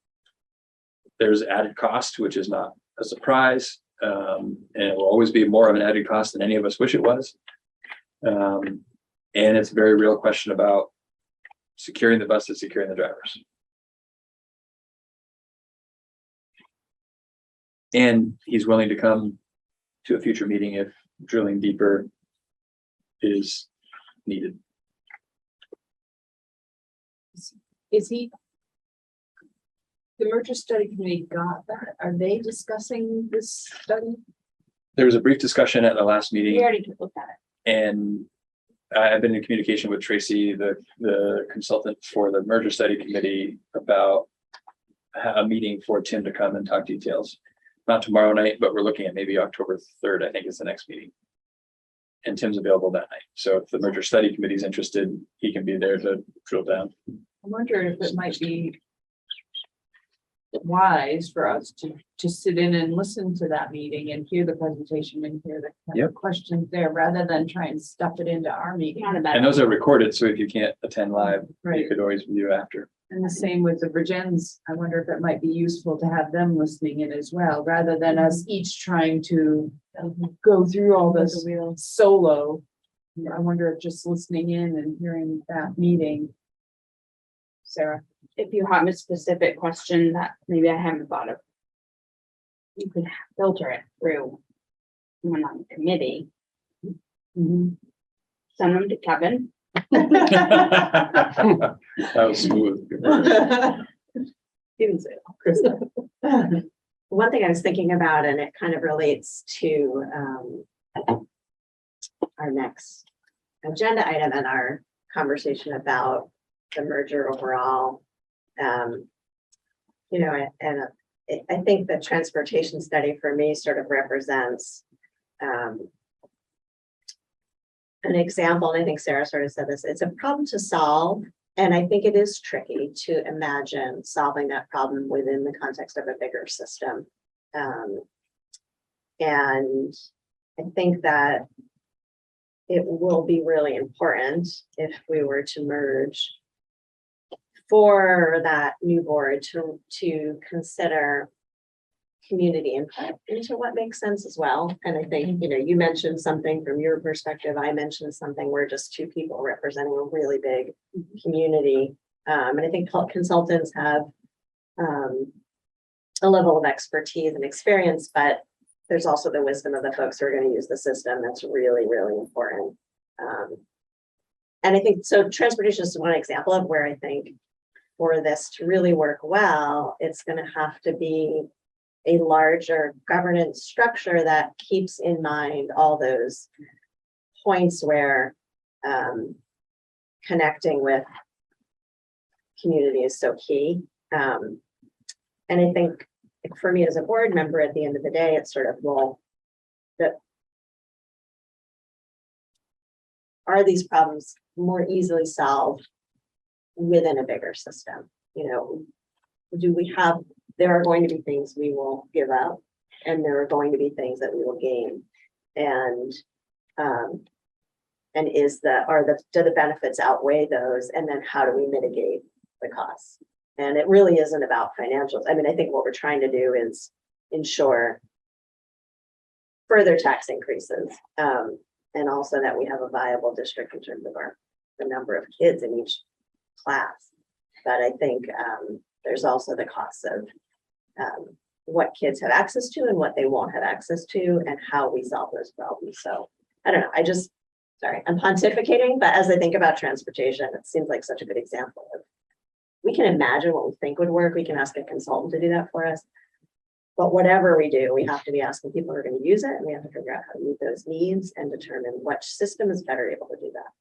There's added cost, which is not a surprise, and it will always be more of an added cost than any of us wish it was. And it's a very real question about securing the buses, securing the drivers. And he's willing to come to a future meeting if drilling deeper is needed. Is he? The merger study committee got that? Are they discussing this study? There was a brief discussion at the last We meeting, already looked at it. and I've been in communication with Tracy, the consultant for the merger study committee, about a meeting for Tim to come and talk details. Not tomorrow night, but we're looking at maybe October 3rd, I think is the next meeting. And Tim's available that night. So if the merger study committee is interested, he can be there to drill down. I wonder if it might be wise for us to sit in and listen to that meeting and hear the presentation and hear the Yep. questions there, rather than try and stuff it into our meeting. Not a bad And those are recorded, so if you can't attend live, you Right. could always view after. And the same with the Virgins. I wonder if it might be useful to have them listening in as well, rather than us each trying to go through all this solo. I wonder if just listening in and hearing that meeting. Sarah, If you have a specific question that maybe I haven't thought of, you could filter it through someone on the committee, send them to Kevin. That was smooth. didn't say it, Krista. One thing I was thinking about, and it kind of relates to our next agenda item and our conversation about the merger overall. You know, and I think the transportation study for me sort of represents an example, and I think Sarah sort of said this, it's a problem to solve. And I think it is tricky to imagine solving that problem within the context of a bigger system. And I think that it will be really important if we were to merge for that new board to consider community input into what makes sense as well. And I think, you know, you mentioned something from your perspective, I mentioned something, we're just two people representing a really big community. And I think consultants have a level of expertise and experience, but there's also the wisdom of the folks who are going to use the system. That's really, really important. And I think, so transportation is one example of where I think for this to really work well, it's going to have to be a larger governance structure that keeps in mind all those points where connecting with community is so key. And I think for me as a board member, at the end of the day, it's sort of, well, are these problems more easily solved within a bigger system? You know, do we have, there are going to be things we will give up, and there are going to be things that we will gain. And do the benefits outweigh those? And then how do we mitigate the costs? And it really isn't about financials. I mean, I think what we're trying to do is ensure further tax increases, and also that we have a viable district in terms of the number of kids in each class. But I think there's also the costs of what kids have access to and what they won't have access to, and how we solve those problems. So I don't know, sorry, I'm pontificating, but as I think about transportation, it seems like such a good example of, we can imagine what we think would work. We can ask a consultant to do that for us. But whatever we do, we have to be asking people who are going to use it, and we have to figure out how to meet those needs and determine which system is better able to do that.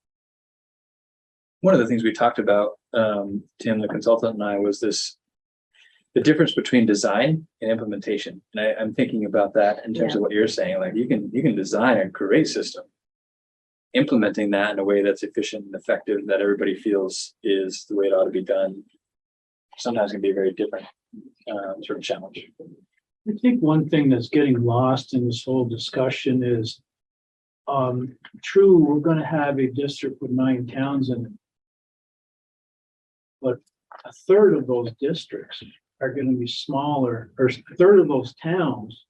One of the things we talked about, Tim, the consultant, and I, was the difference between design and implementation. And I'm thinking about that in terms of what you're saying. Like you can design a great system. Implementing that in a way that's efficient and effective, that everybody feels is the way it ought to be done, sometimes can be a very different sort of challenge. I think one thing that's getting lost in this whole discussion is, true, we're going to have a district with 9 towns in it. But a third of those districts are going to be smaller, or a third of those towns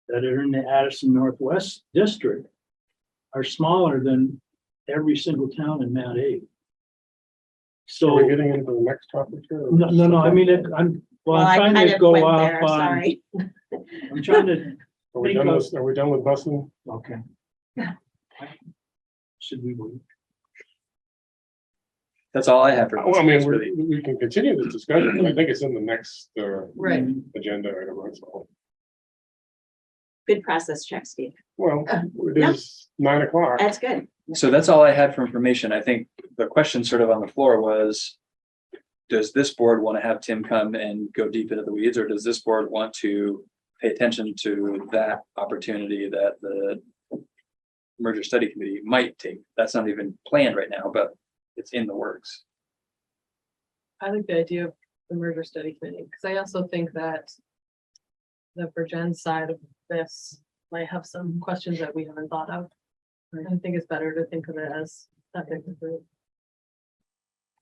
that are in the Addison Northwest District are smaller than every single town in Mount A. Are So, we getting into the next topic here? or- no, I mean, I I'm trying kind to of go went off there, on, sorry. I'm trying to, Are we done with busing? okay. Should we wait? That's all I have for. Well, I mean, busing, really. we can continue this discussion, but I think it's in the next, Right. agenda item, that's all. Good process check, Steve. Well, it is 9 o'clock. That's good. So that's all I had for information. I think the question sort of on the floor was, does this board want to have Tim come and go deep into the weeds, or does this board want to pay attention to that opportunity that the merger study committee might take? That's not even planned right now, but it's in the works. I like the idea of the merger study committee, because I also think that the Virgin side of this might have some questions that we haven't thought of. I think it's better to think of it as that big of a group.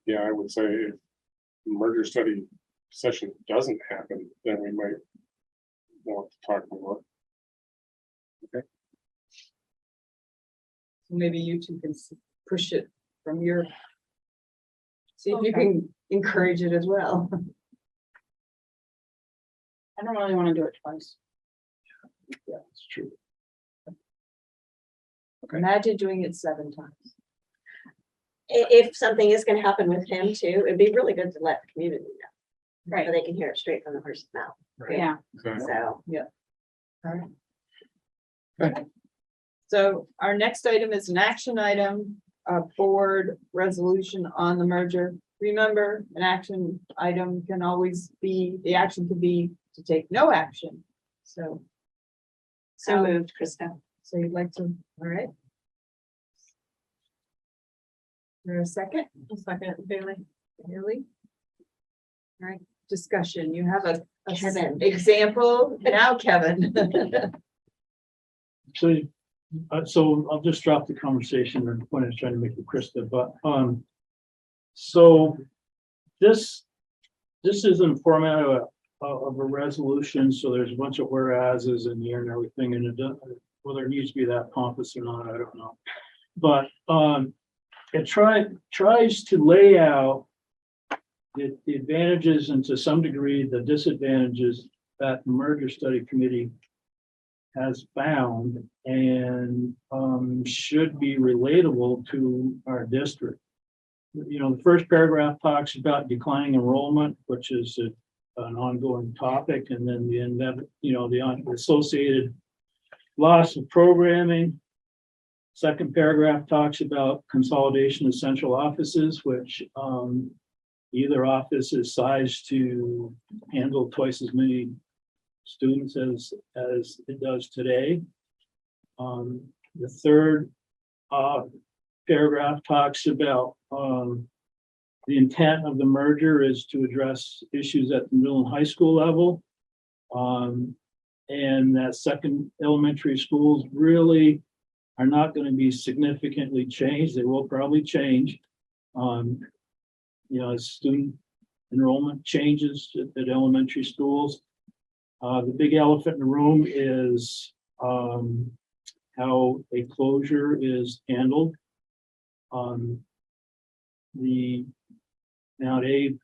Yeah, I would say if the merger study session doesn't happen, then we might want to talk more. Maybe you two can push it from your. See if you can encourage it as well. I don't really want to do it twice. Yeah, it's true. Imagine doing it 7 times. If something is gonna happen with him too, it'd be really good to let the community know. Right. So they can hear it straight from the horse's mouth. Yeah. Exactly. So, So our next item is an action item, a board resolution on the merger. Remember, an action item can always be, the action could be to take no action. So moved, Krista. So you'd like to, all right. For a second, A second, Bailey. Haley? All right, discussion. You have a Kevin. example now, Kevin. So I'll just drop the conversation and point I was trying to make with Krista, but, so this is in format of a resolution, so there's a bunch of whereases in here and everything, and it doesn't, whether it needs to be that pompous or not, I don't know. But, it tries to lay out the advantages and to some degree the disadvantages that the merger study committee has found and should be relatable to our district. You know, the first paragraph talks about declining enrollment, which is an ongoing topic, and then the associated loss of programming. Second paragraph talks about consolidation of central offices, which either office is sized to handle twice as many students as it does today. The third paragraph talks about the intent of the merger is to address issues at the middle and high school level. And that second elementary schools really are not going to be significantly changed. They will probably change. As student enrollment changes at elementary schools. The big elephant in the room is how a closure is handled. The Mount A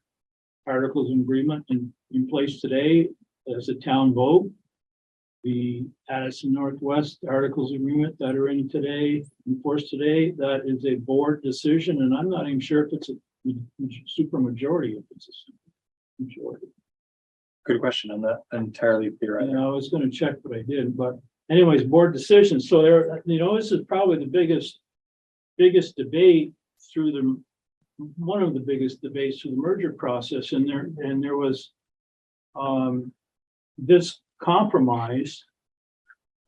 articles of agreement in place today as a town vote. The Addison Northwest articles of agreement that are in force today, that is a board decision, and I'm not even sure if it's a super majority, if it's a super majority. Good question. I'm not entirely clear. I was gonna check, but I didn't, but anyways, board decisions. So this is probably the biggest debate through one of the biggest debates through the merger process, and there was this compromise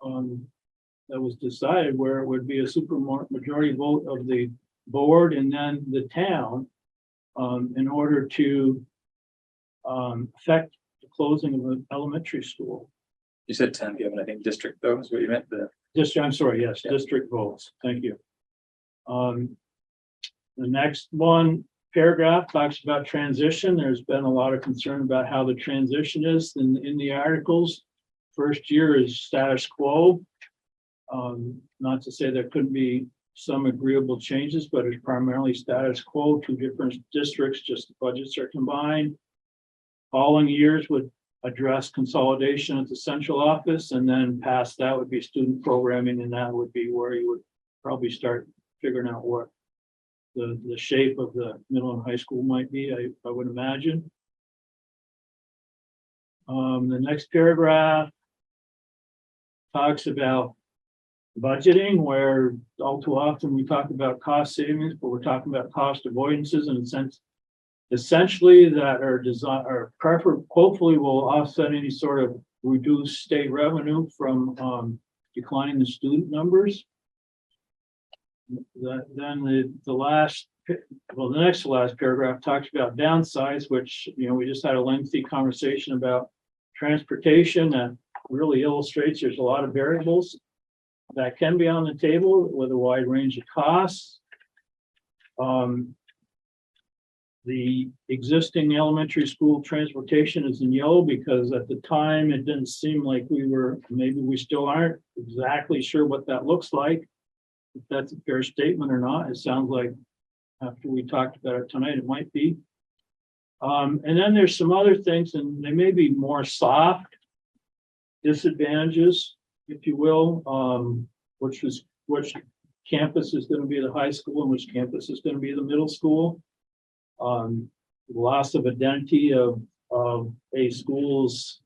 that was decided where it would be a super majority vote of the board and then the town in order to affect the closing of an elementary school. You said 10, Kevin, I think district though is what you meant. I'm sorry, yes, Yeah. district votes. Thank you. The next one paragraph talks about transition. There's been a lot of concern about how the transition is in the articles. first year is status quo. Not to say there couldn't be some agreeable changes, but it's primarily status quo, two different districts, just the budgets are combined. Following years would address consolidation at the central office, and then past that would be student programming, and that would be where you would probably start figuring out what the shape of the middle and high school might be, I would imagine. The next paragraph talks about budgeting, where all too often we talk about cost savings, but we're talking about cost avoidances in a sense, essentially that are designed or hopefully will offset any sort of reduced state revenue from declining the student numbers. Then the last, well, the next to last paragraph talks about downsides, which, you know, we just had a lengthy conversation about transportation that really illustrates there's a lot of variables that can be on the table with a wide range of costs. The existing elementary school transportation is in yellow because at the time it didn't seem like we were, maybe we still aren't exactly sure what that looks like. If that's a fair statement or not, it sounds like after we talked about it tonight, it might be. And then there's some other things, and they may be more soft disadvantages, if you will, which campus is going to be the high school and which campus is going to be the middle school. Loss of identity of a school's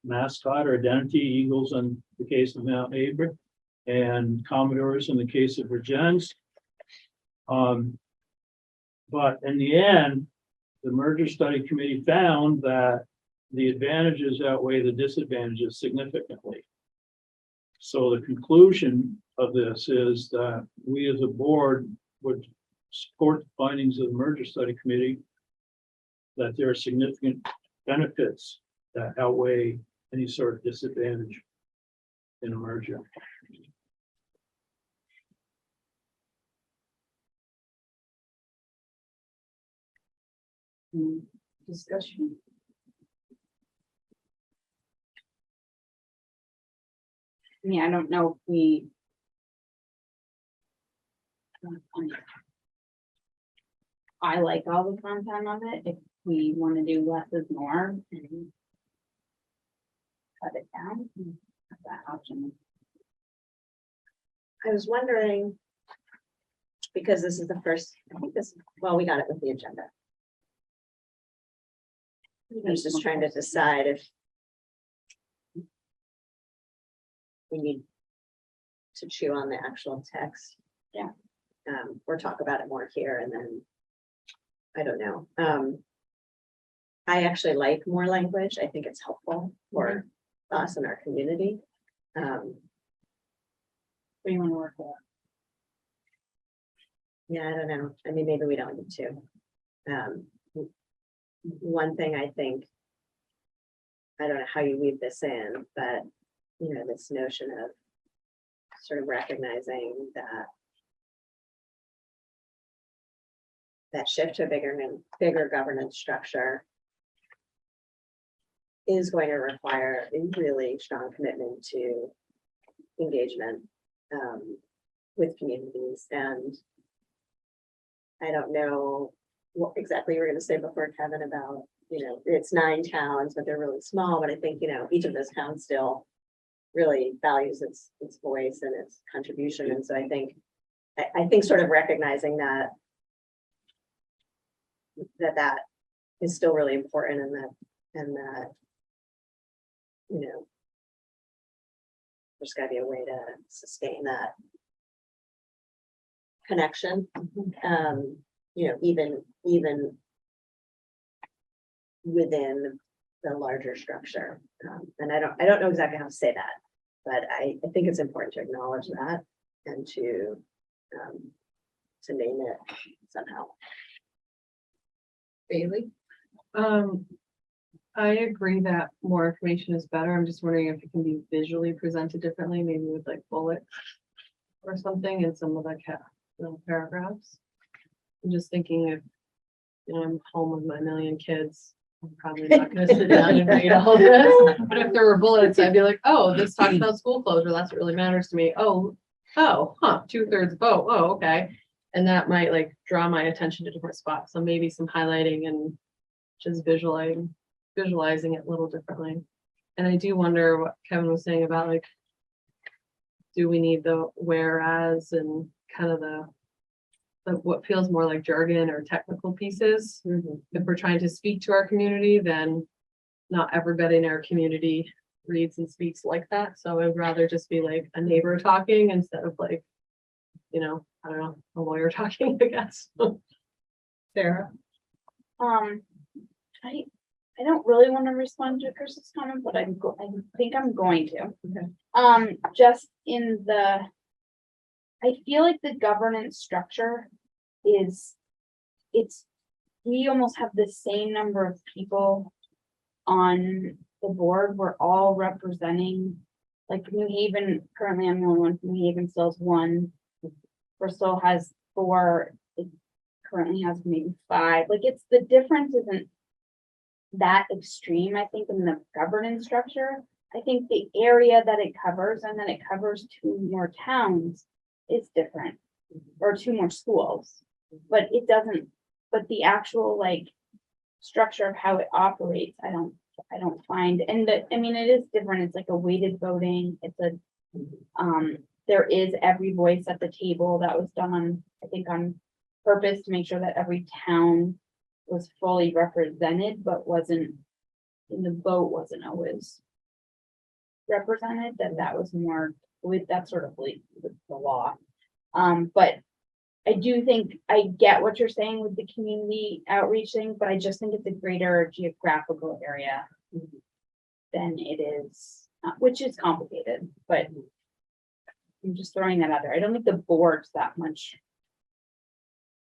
mascot or identity, Eagles in the case of Mount Abra, and Commodores in the case of Virgins. But in the end, the merger study committee found that the advantages outweigh the disadvantages significantly. So the conclusion of this is that we as a board would support the findings of the merger study committee, that there are significant benefits that outweigh any sort of disadvantage in a merger. Discussion. I mean, I don't know if we. I like all the content of it. If we want to do less is more and cut it down, have that option. I was wondering, because this is the first, I think this, well, we got it with the agenda. I was just trying to decide if we need to chew on the actual text. Yeah. Or talk about it more here and then, I don't know. I actually like more language. I think it's helpful for us and our community. What do you want to work with? Yeah, I don't know. I mean, maybe we don't need to. One thing I think, I don't know how you weave this in, but you know, this notion of sort of recognizing that shift to a bigger governance structure is going to require a really strong commitment to engagement with communities. And I don't know what exactly you were going to say before, Kevin, about, you know, it's 9 towns, but they're really small. But I think, you know, each of those towns still really values its voice and its contribution. And so I think sort of recognizing that is still really important, and that, you know, there's got to be a way to sustain that connection. You know, even within the larger structure. And I don't know exactly how to say that, but I think it's important to acknowledge that and to name it somehow. Bailey? I agree that more information is better. I'm just wondering if it can be visually presented differently, maybe with like bullets or something in some of the paragraphs. I'm just thinking if, you know, I'm home with my million kids, I'm probably not gonna sit down and read all this, but if there were bullets, I'd be like, oh, this talks about school closure, that's what really matters to me. Oh, huh, 2/3 vote, oh, okay. And that might like draw my attention to different spots, so maybe some highlighting and just visualizing it a little differently. And I do wonder what Kevin was saying about like, do we need the whereas and kind of the what feels more like jargon or technical pieces? If we're trying to speak to our community, then not everybody in our community reads and speaks like that. So I'd rather just be like a neighbor talking instead of like, I don't know, a lawyer talking, I guess. Sarah? I don't really want to respond to Chris's comment, but I think I'm going to. Okay. Just in I feel like the governance structure we almost have the same number of people on the board. We're all representing, like New Haven, currently I'm the only one, New Haven still has 1. Bristol has 4, it currently has maybe 5. Like the difference isn't that extreme, I think, in the governance structure. I think the area that it covers, and then it covers 2 more towns, is different, or 2 more schools. But it doesn't, but the actual like structure of how it operates, I don't find, and I mean, it is different. It's like a weighted voting. It's there is every voice at the table. That was done on, I think, on purpose to make sure that every town was fully represented, but wasn't, in the vote wasn't always represented, that was more with that sort of like with the law. But I do think I get what you're saying with the community outreach thing, but I just think it's a greater geographical area than it is, which is complicated, but I'm just throwing that out there. I don't think the board's that much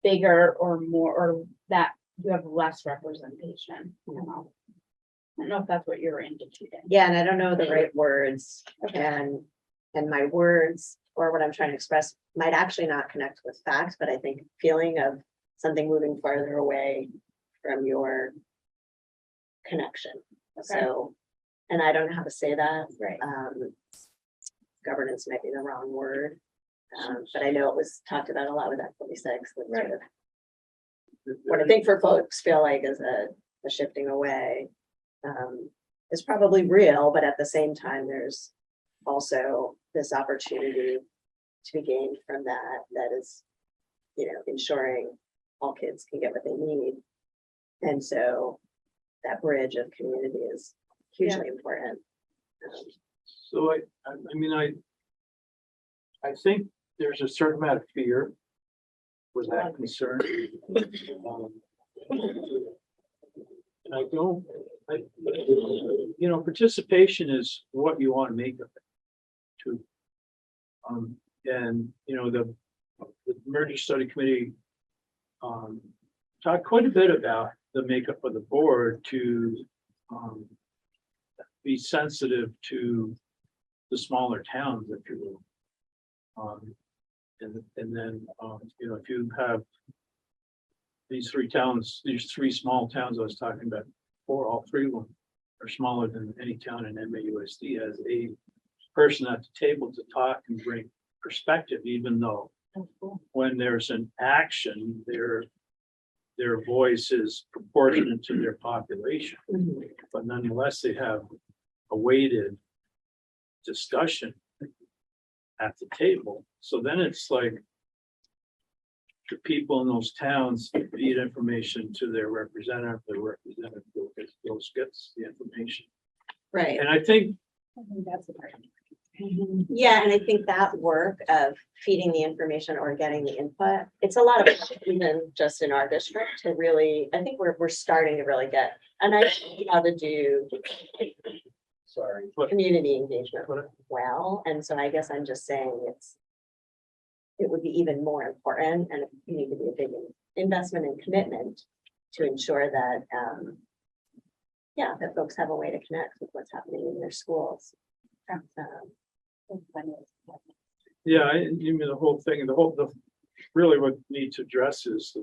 bigger or more, or that you have less representation. I don't know if that's what you're indicating. Yeah, and I don't know the right words, Okay. and my words or what I'm trying to express might actually not connect with facts, but I think feeling of something moving farther away from your connection. Okay. So, and I don't know how to say that. Right. Governance might be the wrong word. But I know it was talked about a lot with Act 46. Right. What I think for folks feel like is a shifting away is probably real, but at the same time, there's also this opportunity to be gained from that is, ensuring all kids can get what they need. And so that bridge of community is hugely important. So I think there's a certain amount of fear with that concern. And participation is what you want to make of it too. And the merger study committee talked quite a bit about the makeup of the board to be sensitive to the smaller towns, if you will. And then if you have these 3 towns, these 3 small towns I was talking about, all 3 of them are smaller than any town in MAUSD, has a person at the table to talk and bring perspective, even though when there's an action, their voice is proportionate to their population. But nonetheless, they have a weighted discussion at the table. So then it's like the people in those towns feed information to their representative, gets the information. Right. And I think That's the part. Yeah, and I think that work of feeding the information or getting the input, it's a lot of even just in our district to really, I think we're starting to really get an idea how to do community engagement well. And so I guess I'm just saying it would be even more important, and you need to be a big investment and commitment to ensure that that folks have a way to connect with what's happening in their schools. Yeah, the whole thing, really what needs to address is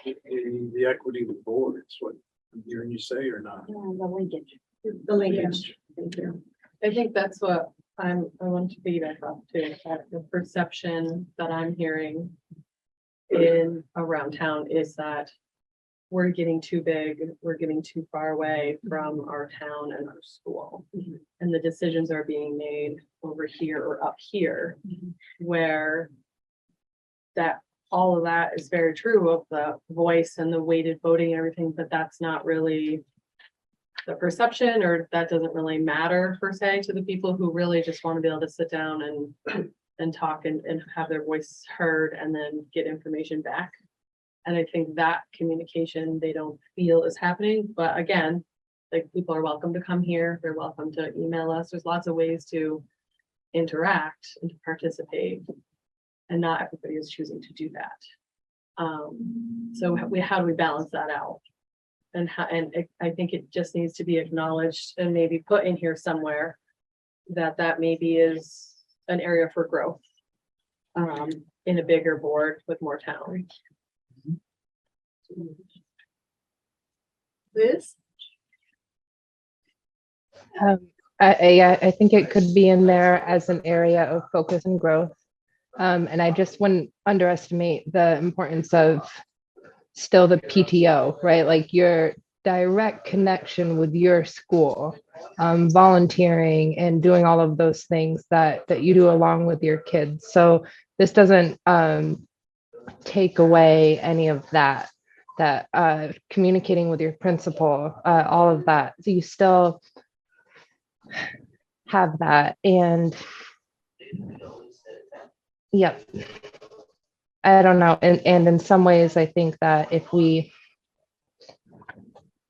the equity of the board. It's what I'm hearing you say or not? The linkage. The linkage. Thank you. I think that's what I want to piggyback off too, that the perception that I'm hearing in around town is that we're getting too big, we're getting too far away from our town and our school. And the decisions are being made over here or up here, where that all of that is very true of the voice and the weighted voting and everything, but that's not really the perception, or that doesn't really matter per se to the people who really just want to be able to sit down and talk and have their voice heard and then get information back. And I think that communication they don't feel is happening, but again, like people are welcome to come here, they're welcome to email us, there's lots of ways to interact and to participate. And not everybody is choosing to do that. So how do we balance that out? And I think it just needs to be acknowledged and maybe put in here somewhere that maybe is an area for growth in a bigger board with more town. Liz? I think it could be in there as an area of focus and growth. And I just wouldn't underestimate the importance of still the PTO, right? Like your direct connection with your school, volunteering and doing all of those things that you do along with your kids. So this doesn't take away any of that communicating with your principal, all of that. So you still have that. And yep. I don't know. And in some ways, I think that if we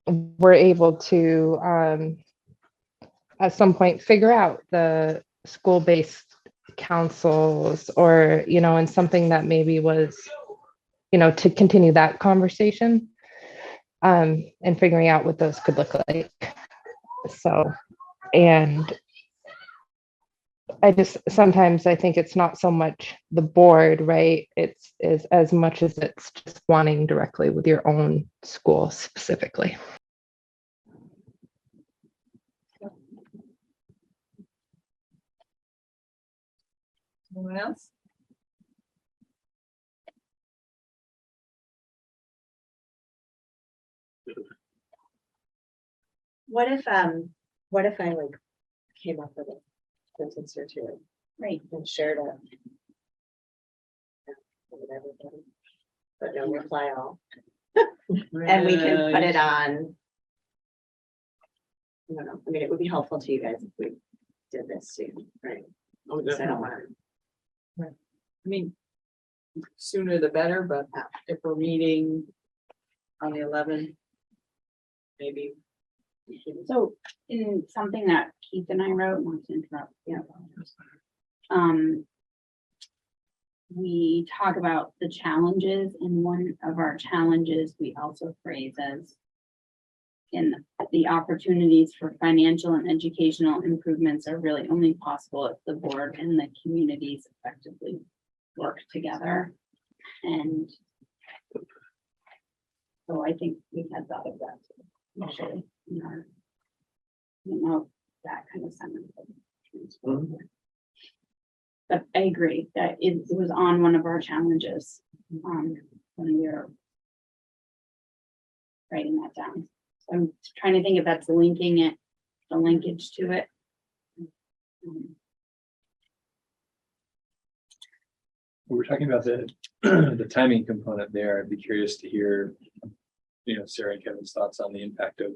were able to, at some point, figure out the school-based councils or, and something that maybe was, to continue that conversation and figuring out what those could look like. So, and sometimes I think it's not so much the board, right? It's as much as it's just wanting directly with your own school specifically. Anyone else? What if I like came up with a sentence or two Right. and shared it? With everybody, but no reply all. And we can put it on. I don't know, I mean, it would be helpful to you guys if we did this soon, right? Oh, So I don't definitely. wanna- I mean, sooner the better, but if we're meeting on the 11th, maybe. So in something that Keith and I wrote, not to interrupt, we talk about the challenges, and one of our challenges we also phrase as in the opportunities for financial and educational improvements are really only possible if the board and the communities effectively work together. And so I think we had thought of that actually in our, that kind of sentence. But I agree that it was on one of our challenges when we were writing that down. I'm trying to think if that's linking it, the linkage to it. We're talking about the the timing component there. I'd be curious to hear, Sarah and Kevin's thoughts on the impact of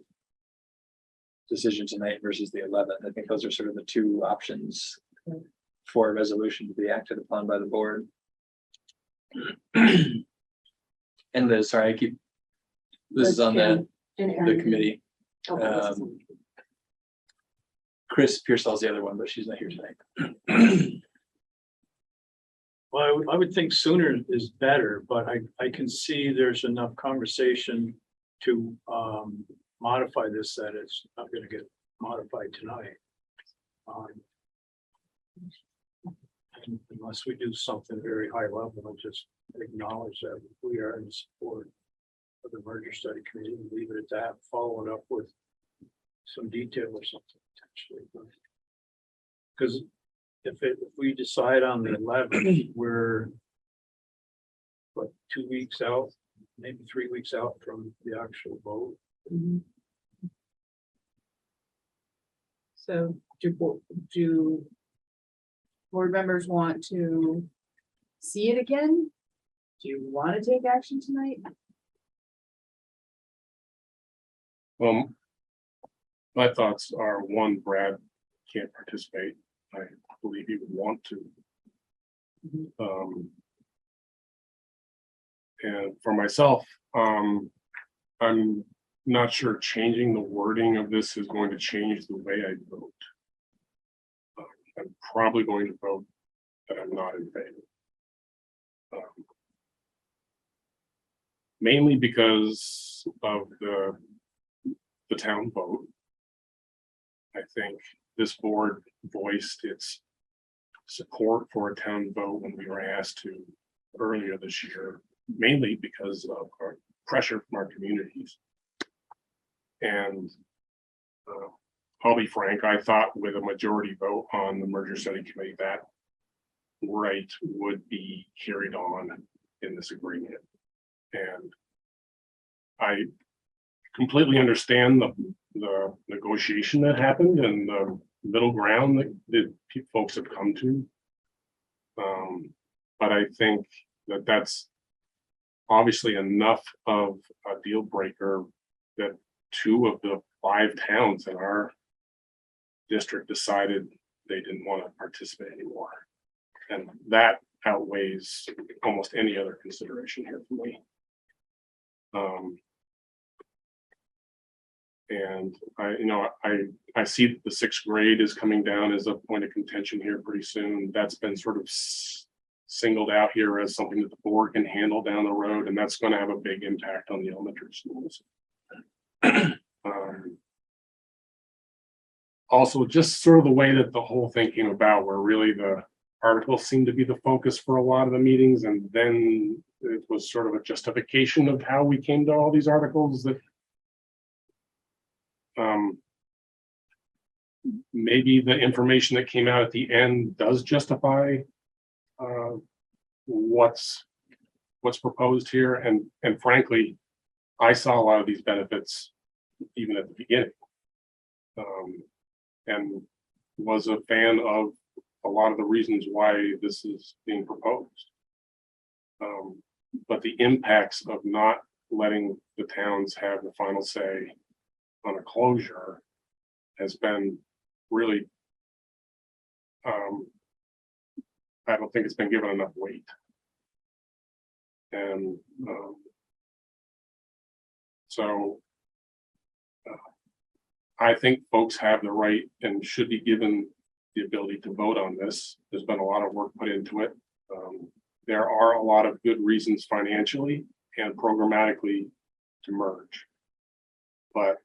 decision tonight versus the 11th. I think those are sort of the two options for a resolution to be acted upon by the board. And this is on the committee. Chris Pearsall's the other one, but she's not here tonight. Well, I would think sooner is better, but I can see there's enough conversation to modify this that it's not gonna get modified tonight. Unless we do something very high level and just acknowledge that we are in support. of the merger study committee and leave it at that, follow it up with some detail or something potentially. Because if we decide on the 11th, we're what, 2 weeks out, maybe 3 weeks out from the actual vote. So do board members want to see it again? Do you want to take action tonight? My thoughts are, one, Brad can't participate. I believe he would want to. And for myself, I'm not sure changing the wording of this is going to change the way I vote. I'm probably going to vote that I'm not in favor. Mainly because of the town vote. I think this board voiced its support for a town vote when we were asked to earlier this year, mainly because of our pressure from our communities. And I'll be frank, I thought with a majority vote on the merger study committee, that right would be carried on in this agreement. And I completely understand the negotiation that happened and the middle ground that folks have come to. But I think that that's obviously enough of a deal breaker that 2 of the 5 towns in our district decided they didn't want to participate anymore. And that outweighs almost any other consideration here for me. And I see that the 6th grade is coming down as a point of contention here pretty soon. That's been sort of singled out here as something that the board can handle down the road, and that's going to have a big impact on the elementary schools. Also, just sort of the way that the whole thing came about, where really the articles seemed to be the focus for a lot of the meetings, and then it was sort of a justification of how we came to all these articles that maybe the information that came out at the end does justify what's proposed here, and frankly, I saw a lot of these benefits even at the beginning, and was a fan of a lot of the reasons why this is being proposed. But the impacts of not letting the towns have the final say on a closure has been really, I don't think it's been given enough weight. And so I think folks have the right and should be given the ability to vote on this. There's been a lot of work put into it. There are a lot of good reasons financially and programmatically to merge. But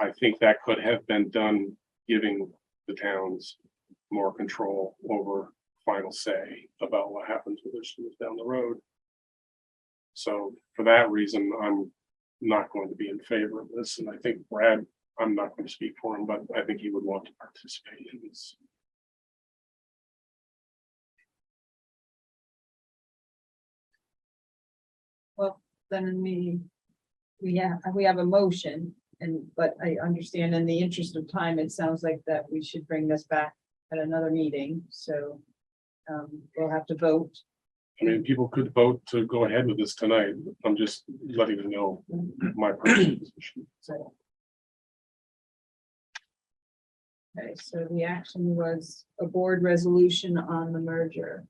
I think that could have been done giving the towns more control over final say about what happens with their schools down the road. So for that reason, I'm not going to be in favor of this. And I think Brad, I'm not going to speak for him, but I think he would want to participate in this. Well, then we have a motion, but I understand in the interest of time, it sounds like that we should bring this back at another meeting, so we'll have to vote. I mean, people could vote to go ahead with this tonight. I'm just letting you know my personal position. So. Okay, so the action was a board resolution on the merger.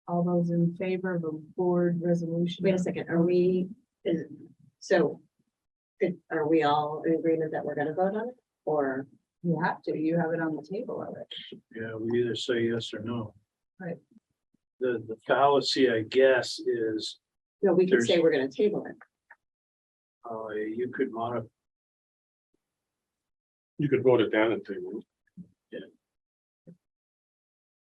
All those in favor of a board resolution? Wait a second, are we all in agreement that we're gonna vote on it, or? You have to, you have it on the table already. Yeah, we either say yes or no. Right. The fallacy, I guess, is No, we could say There's- we're gonna table it. you could modify. You could vote it down and table it. Yeah.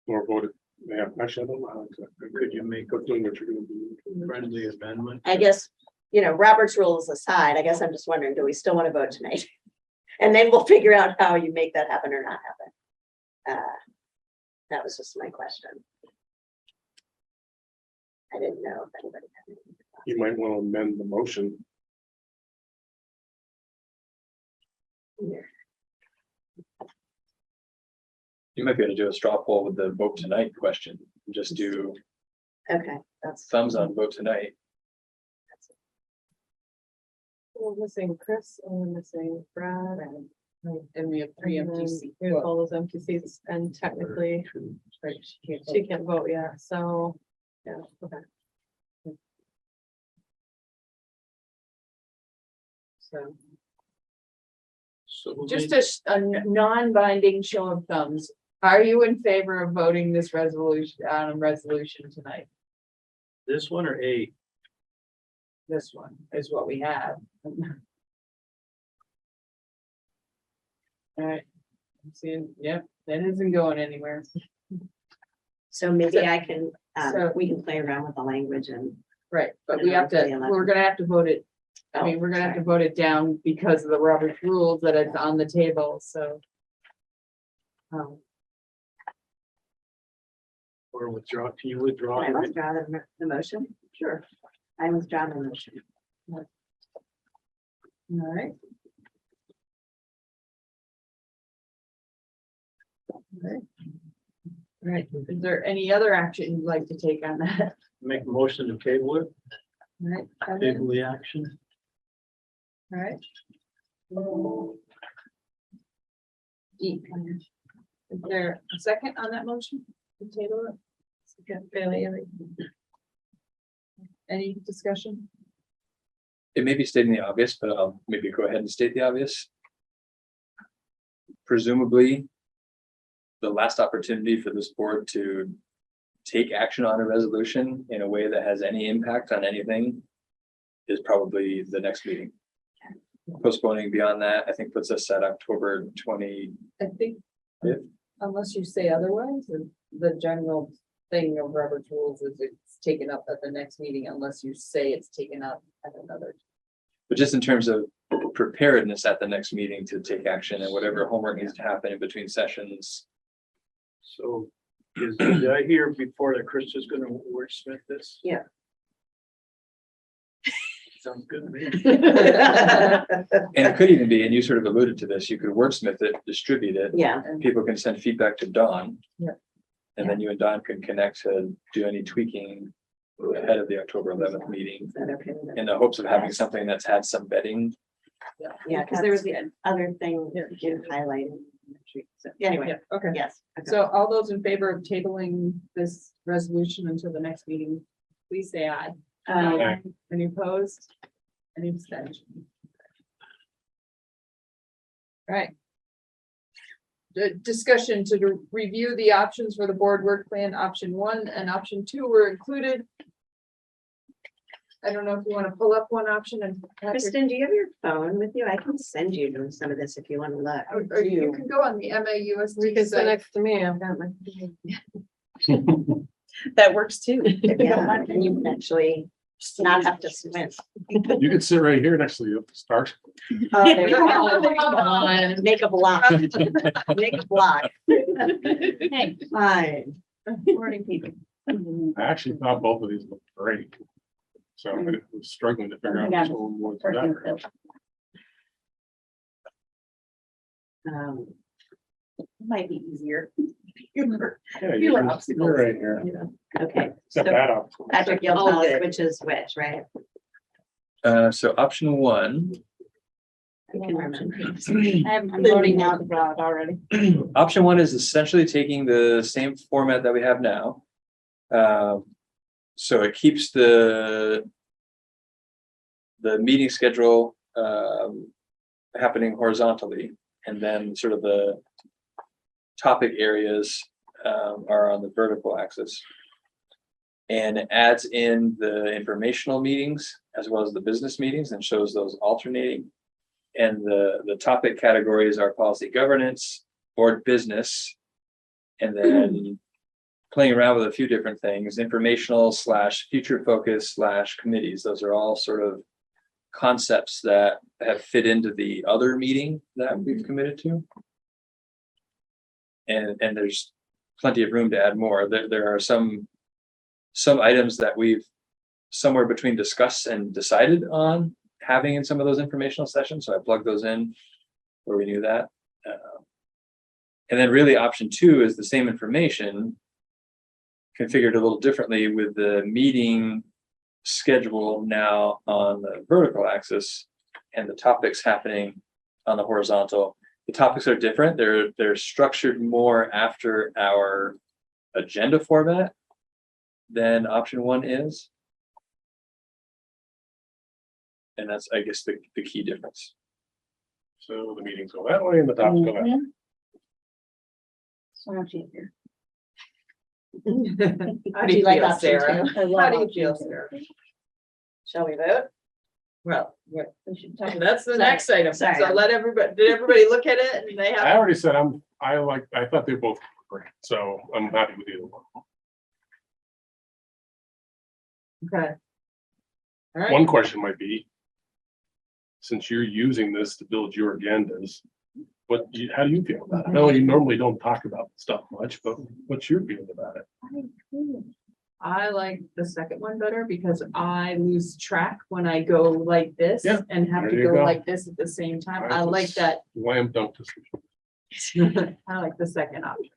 Or vote it Yeah, actually, I don't know how exactly. Could you make a Doing what you're gonna do. friendly amendment? I guess, Robert's rules aside, I guess I'm just wondering, do we still want to vote tonight? And then we'll figure out how you make that happen or not happen. That was just my question. I didn't know if anybody had anything. You might want to amend the motion. You might be able to do a straw poll with the vote tonight question. Just do Okay, that's. thumbs on vote tonight. We're missing Chris and we're missing Brad. And we have three and empty then seats. We have all those empty seats and technically Right, she can't vote yet, so, yeah, okay. So So just a non-binding show of thumbs. Are you in favor of voting this resolution on a resolution tonight? this one or A? This one is what we have. All right. I'm seeing, yep, that isn't going anywhere. So maybe I can, So- we can play around with the language and. Right, but we have to, we're gonna have to vote it. I mean, we're gonna have to vote it down because of the Robert's rules that it's on the table, so. Or withdraw, can you withdraw? Can I withdraw the motion? Sure. I withdraw the motion. All right. Right, is there any other action you'd like to take on that? Make a motion to table it, All right, Kevin? table the action. All right. Deep. Is there a second on that motion? To table it? Second, Bailey, any discussion? It may be stating the obvious, but I'll maybe go ahead and state the obvious. Presumably, the last opportunity for this board to take action on a resolution in a way that has any impact on anything is probably the next meeting. Postponing beyond that, I think puts us at October 20. I think, Yeah. unless you say otherwise, the general thing of Robert's rules is it's taken up at the next meeting unless you say it's taken up at another. But just in terms of preparedness at the next meeting to take action and whatever homework needs to happen in between sessions. So did I hear before that Chris is gonna wordsmith this? Yeah. Sounds good to me. And it could even be, and you sort of alluded to this, you could wordsmith it, distribute it. Yeah, People can send feedback to Dawn. Yeah. And then you and Dawn can connect to do any tweaking ahead of the October 11th meeting is that okay? with in the hopes of having something that's had some vetting. Yeah, because there was the other thing you highlighted. So, Anyway, Yeah, okay. yes. okay. So all those in favor of tabling this resolution until the next meeting, please say aye. Any opposed? Any abstention? All right. The discussion to review the options for the board work plan, option 1 and option 2 were included. I don't know if you want to pull up one option and. Patrick- Kristen, do you have your phone with you? I can send you some of this if you want to look. Or you can go on the MAUSD You can sit site. next to me, I've got my. That works too. Yeah, and you can actually not have to swim. You could sit right here next to you, start. Oh, there you go. Come on. Make a block. Make a block. Hey. Fine. Morning, people. I actually thought both of these looked great. So I was struggling to figure out which one was better. Might be easier. Yeah, You were you're right here. Okay, Except so that up. Patrick, you'll tell us which is which, right? So option 1, I can remember. I'm voting now already. option 1 is essentially taking the same format that we have now. So it keeps the meeting schedule happening horizontally, and then sort of the topic areas are on the vertical axis. And it adds in the informational meetings as well as the business meetings and shows those alternating. And the topic categories are policy governance, board business, and then playing around with a few different things, informational / future focus / committees. Those are all sort of concepts that have fit into the other meeting that we've committed to. And there's plenty of room to add more. There are some items that we've somewhere between discussed and decided on having in some of those informational sessions. So I plugged those in where we knew that. And then really option 2 is the same information configured a little differently with the meeting schedule now on the vertical axis and the topics happening on the horizontal. The topics are different. They're structured more after our agenda format than option 1 is. And that's, I guess, the key difference. So the meetings go that way and the topics go that way. So much easier. How do you like feel, option Sarah? two? I love How do you option feel, two. Sarah? Shall we vote? Well, We should talk- that's the Sorry. next item. So Sorry. let everybody, did everybody look at it and they I have? already said I thought they both were great, so I'm happy with either one. Okay. All right. One question might be, since you're using this to build your agendas, how do you feel about it? I know you normally don't talk about stuff much, but what's your feeling about it? I like the second one better because I lose track when I go like this Yeah, and have there to you go go. like this at the same time. I I like just that. Slam dunk this. I like the second option.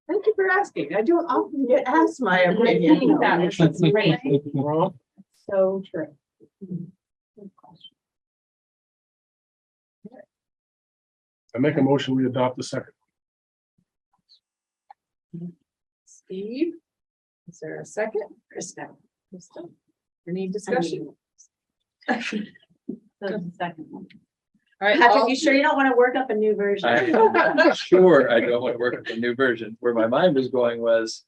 Thank you for asking. I don't often get asked my opinion. Well, So true. I make a motion, we adopt the second. Steve, is there a second? Krista. Krista. Any discussion? The second one. All right. Patrick, all- you sure you don't want to work up a new version? I'm sure I don't want to work with a new version. Where my mind was going was,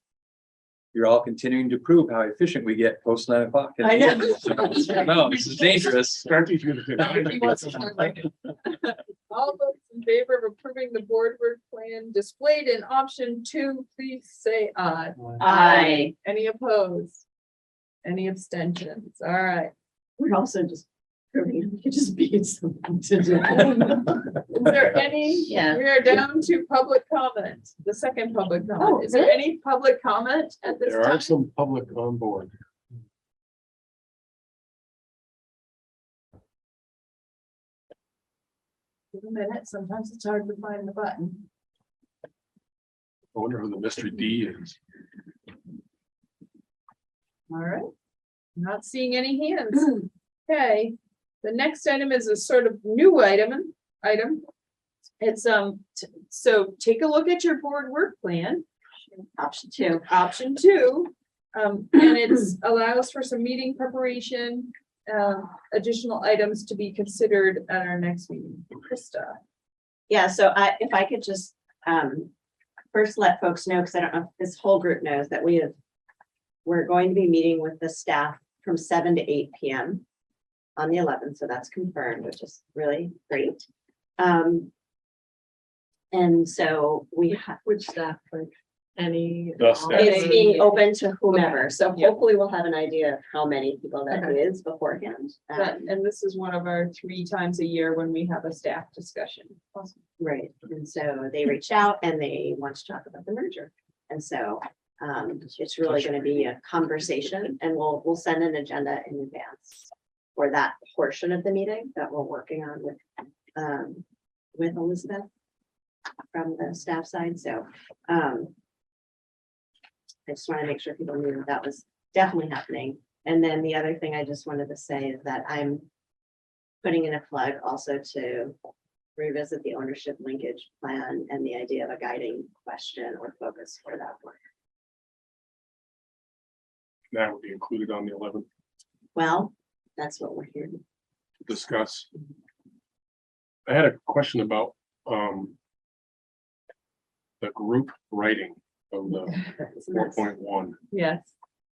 you're all continuing to prove how efficient we get post 9 o'clock. I know. No, this is dangerous. Start teaching you He wants to start like it. All those in favor of approving the board work plan displayed in option 2, please say aye. Aye. Any opposed? Any abstentions? All right. We're also just proving we could just beat something to do. Is there any? Yeah. We are down to public comment, the second public comment. Oh, Is there really? any public comment at this There are time? some public on board. Give a minute, sometimes it's hard to find the button. I wonder who the mystery D is. All right. Not seeing any hands. Okay, the next item is a sort of new item. It's so take a look at your board work plan, Option 2. option 2. And it's allows for some meeting preparation, additional items to be considered at our next meeting. Krista. Yeah, so if I could just, first let folks know, because I don't know if this whole group knows that we're going to be meeting with the staff from 7 to 8 PM on the 11th, so that's confirmed, which is really great. And so we have, Which staff, like any? The staff. it's being open to whomever, so Yeah. hopefully we'll have an idea of how many people that Okay. is beforehand. And this is one of our 3 times a year when we have a staff discussion. Awesome. Right, and so they reached out and they want to talk about the merger. And so it's really gonna be a conversation and we'll send an agenda in advance for that portion of the meeting that we're working on with Elizabeth from the staff side, so I just want to make sure people knew that was definitely happening. And then the other thing I just wanted to say is that I'm putting in a plug also to revisit the ownership linkage plan and the idea of a guiding question or focus for that one. That would be included on the 11th Well, that's what we're hearing. to discuss. I had a question about the group writing of the 4.1. Yes,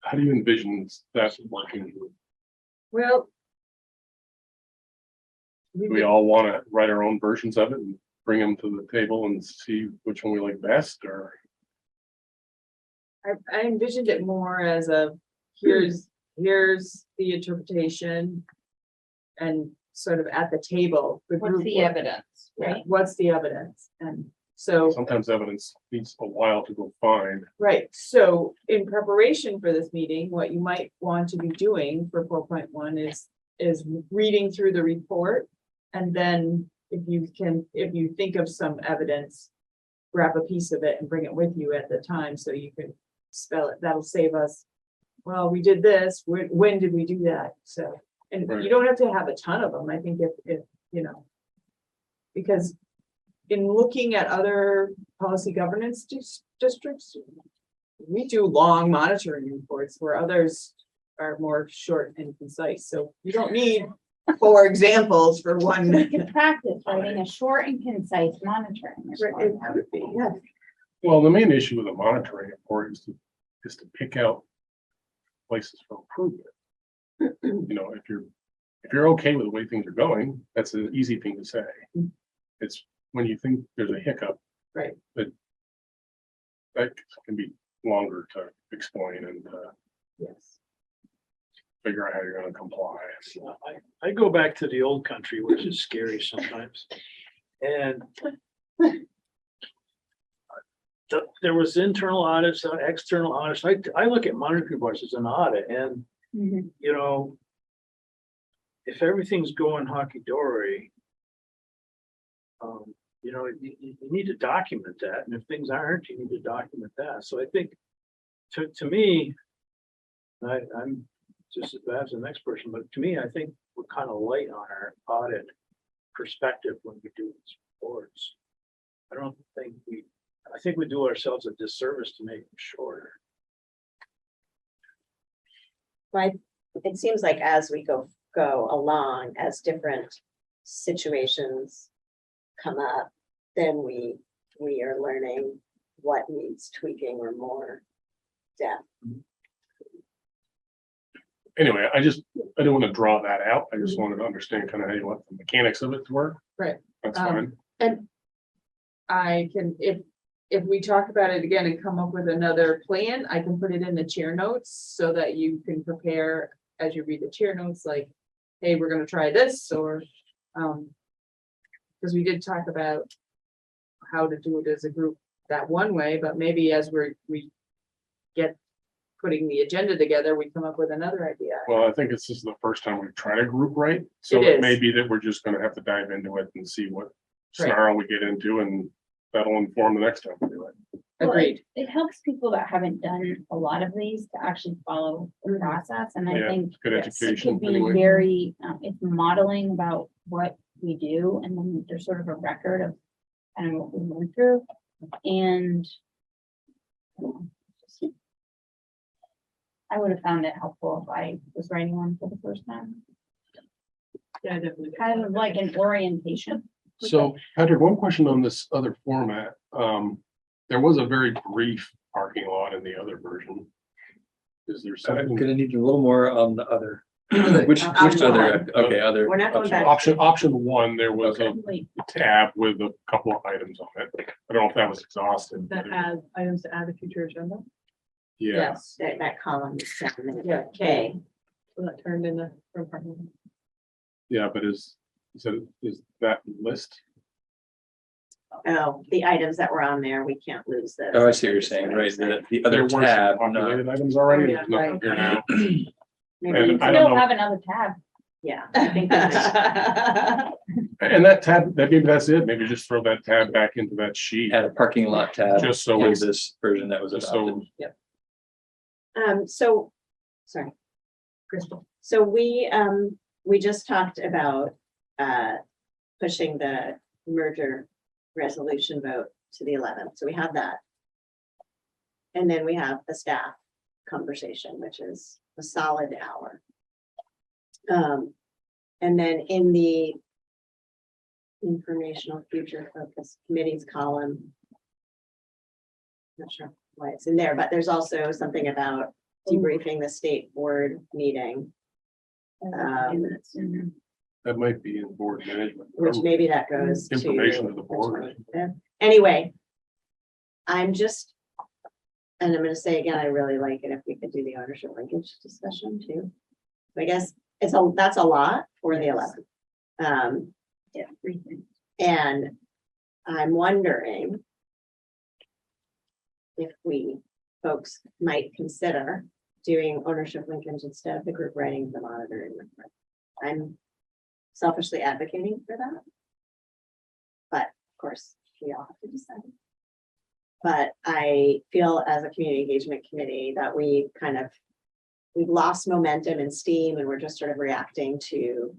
How do you envision that working? well. Do we all want to write our own versions of it and bring them to the table and see which one we like best, or? I envisioned it more as a, here's the interpretation. And sort of at the table. What's the evidence, right? What's the evidence? And so, Sometimes evidence needs a while to go find. right, so in preparation for this meeting, what you might want to be doing for 4.1 is reading through the report. And then if you think of some evidence, grab a piece of it and bring it with you at the time so you can spell it. That'll save us. Well, we did this. When did we do that? So, and Right. you don't have to have a ton of them. I think if you know, because in looking at other policy governance districts, we do long monitoring reports where others are more short and concise. So you don't need 4 examples for one. We could practice writing a short and concise monitoring. report. It would be, yeah. Well, the main issue with the monitoring report is to pick out places for improvement. You know, if you're okay with the way things are going, that's an easy thing to say. It's when you think there's a hiccup. Right. That can be longer to explain and Yes. figure out how you're gonna comply. I go back to the old country, which is scary sometimes. And there was internal audits, external audits. I look at monitoring reports as an audit and, Mhm. you know, if everything's going hunky-dory, you know, you need to document that. And if things aren't, you need to document that. So I think to me, I'm just as bad as the next person, but to me, I think we're kind of light on our audit perspective when we do these reports. I think we do ourselves a disservice to make them shorter. Like, it seems like as we go along, as different situations come up, then we are learning what needs tweaking or more depth. Anyway, I didn't want to draw that out. I just wanted to understand kind of how you want the mechanics of it to work. Right. That's Um, fine. And I can, if we talk about it again and come up with another plan, I can put it in the chair notes so that you can prepare as you read the chair notes, like, hey, we're gonna try this, or, because we did talk about how to do it as a group that one way, but maybe as we get putting the agenda together, we come up with another idea. Well, I think this is the first time we've tried a group right. So It it is. may be that we're just gonna have to dive into it and see what Right. snarl we get into, and that'll inform the next time we do it. Well, Agreed. It helps people that haven't done a lot of these to actually follow the process, and I Yeah, think Good yes, it education could be anyway. very, it's modeling about what we do, and then there's sort of a record of kind of what we went through, and I would have found it helpful if I was writing one for the first time, Yeah, definitely. kind of like an orientation. So Patrick, one question on this other format. There was a very brief parking lot in the other version. Is there I'm something? gonna need a little more on the other. Which Option other, one. okay, other. We're not going back. Option 1, there was a Wait, tab with a couple of items on it. I don't know if that was exhaustive. That adds items to add a future agenda, Yeah, Yes. That column is definitely, Yeah. okay. so that turned into. yeah, but is that list? Oh, the items that were on there, we can't lose those. Oh, I see what you're saying, right, the other There were some tab, populated items already. Oh, There's yeah, nothing right. here now. Maybe And we I could- don't still know. have another tab. Yeah, I think that And that tab, maybe that's it. Maybe just throw that tab back into that sheet. add a parking lot tab. Just so in it's- this version that was Just so, adopted. so, sorry. Crystal. So we just talked about pushing the merger resolution vote to the 11th. So we have that. And then we have the staff conversation, which is a solid hour. And then in the informational future focus committees column, not sure why it's in there, but there's also something about debriefing the state board meeting, that might be in board management. which maybe that goes to. Information to the board. Anyway, I'm just And I'm gonna say again, I really like it if we could do the ownership linkage discussion too. I guess that's a lot for the 11th. Yeah. And I'm wondering if folks might consider doing ownership linkage instead of the group writing the monitoring report. I'm selfishly advocating for that. But of course, we all have to decide. But I feel as a community engagement committee that we've lost momentum and steam, and we're just sort of reacting to,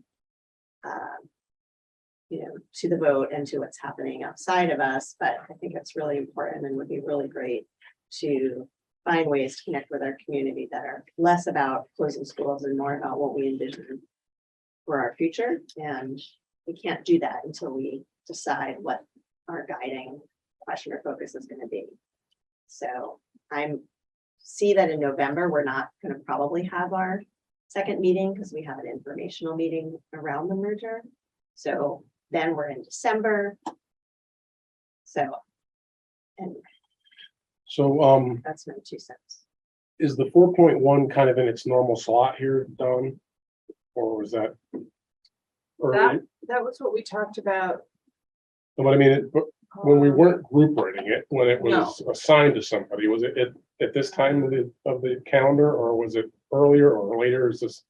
to the vote and to what's happening outside of us. But I think it's really important and would be really great to find ways to connect with our community that are less about closing schools and more about what we envision for our future. And we can't do that until we decide what our guiding question or focus is going to be. So see that in November, we're not going to probably have our second meeting because we have an informational meeting around the merger. So then we're in December. So, and So, that's my 2 cents. is the 4.1 kind of in its normal slot here, Don? Or was that? Or, That was what we talked about. but I mean, when we weren't group writing it, when it was assigned to somebody, was it at this time of the calendar, or was it earlier or later? Is this?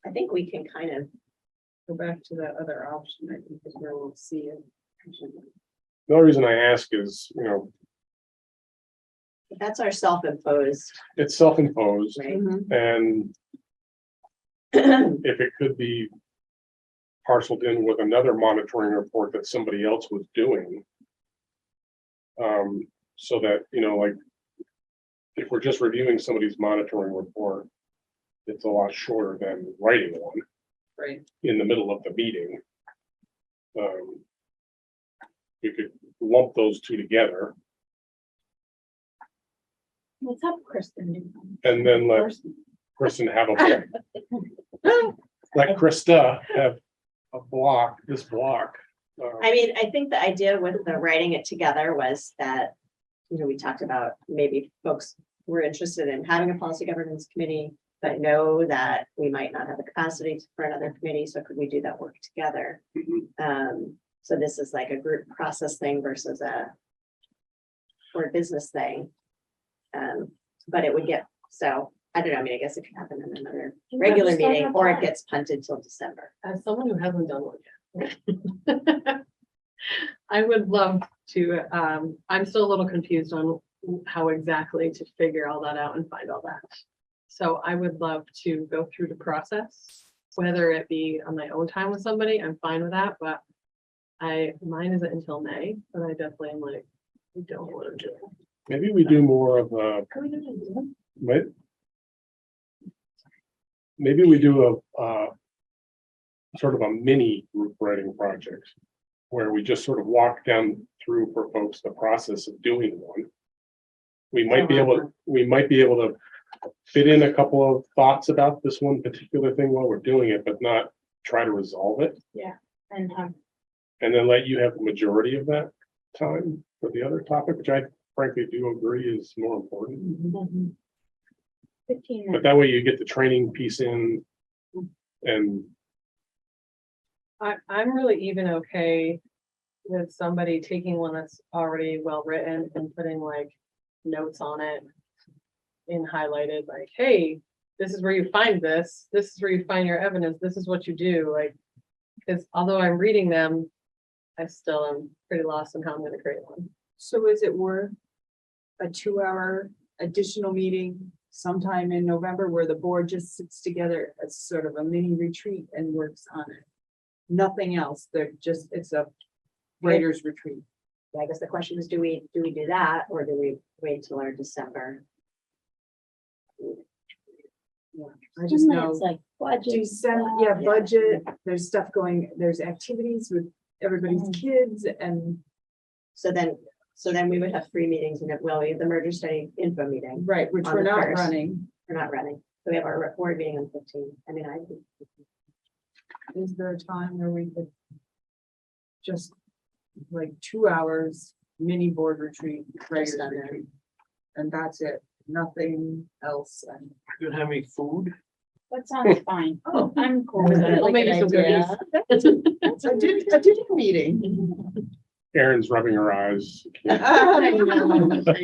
I think we can kind of Go back to that other option, I think is where we'll see it. The only reason I ask is, that's our self-imposed, it's self-imposed, right? and if it could be parceled in with another monitoring report that somebody else was doing. So that, like, if we're just reviewing somebody's monitoring report, it's a lot shorter than writing one Right. in the middle of the meeting. We could lump those two together What's up, Kristen? and then let Kristen have let Krista have this block. I mean, I think the idea with the writing it together was that, we talked about maybe folks were interested in having a policy governance committee, but know that we might not have the capacity for another committee. So could we do that work together? So this is like a group process thing versus a business thing. But it would so I don't know. I mean, I guess it could happen in another regular meeting, or it gets punted till December. As someone who hasn't done one yet. I would love to, I'm still a little confused on how exactly to figure all that out and find all that. So I would love to go through the process, whether it be on my own time with somebody, I'm fine with that, but mine isn't until May, but I definitely am like, I don't want to do it. Maybe we do more of a, maybe we do a sort of a mini group writing project where we just sort of walk down through for folks the process of doing one. We might be able to fit in a couple of thoughts about this one particular thing while we're doing it, but not try to resolve it. And And then let you have the majority of that time for the other topic, which I frankly do agree is more important. 15 But minutes. that way you get the training piece in and I'm really even okay with somebody taking one that's already well written and putting like notes on it and highlighted like, hey, this is where you find this is where you find your evidence, this is what you do, like, because although I'm reading them, I still am pretty lost on how I'm going to create one. So is it worth a 2-hour additional meeting sometime in November where the board just sits together as sort of a mini retreat and works on it? Nothing else. It's a writer's retreat. I guess the question is, do we do that, or do we wait till our December? I just know. It's like budget. December, budget, there's stuff there's activities with everybody's kids and. So then we would have 3 meetings, and we have the merger study info meeting. Right, which On we're the not first. running. We're not running. So we have our board meeting on 15. I mean, Is there a time where we could just like 2 hours mini board retreat, Just regular on there. retreat. And that's it, nothing else. And You gonna have any food? That sounds fine. Oh. I'm cool with it. Well, maybe some idea. cookies. I did a meeting. Erin's rubbing her eyes. I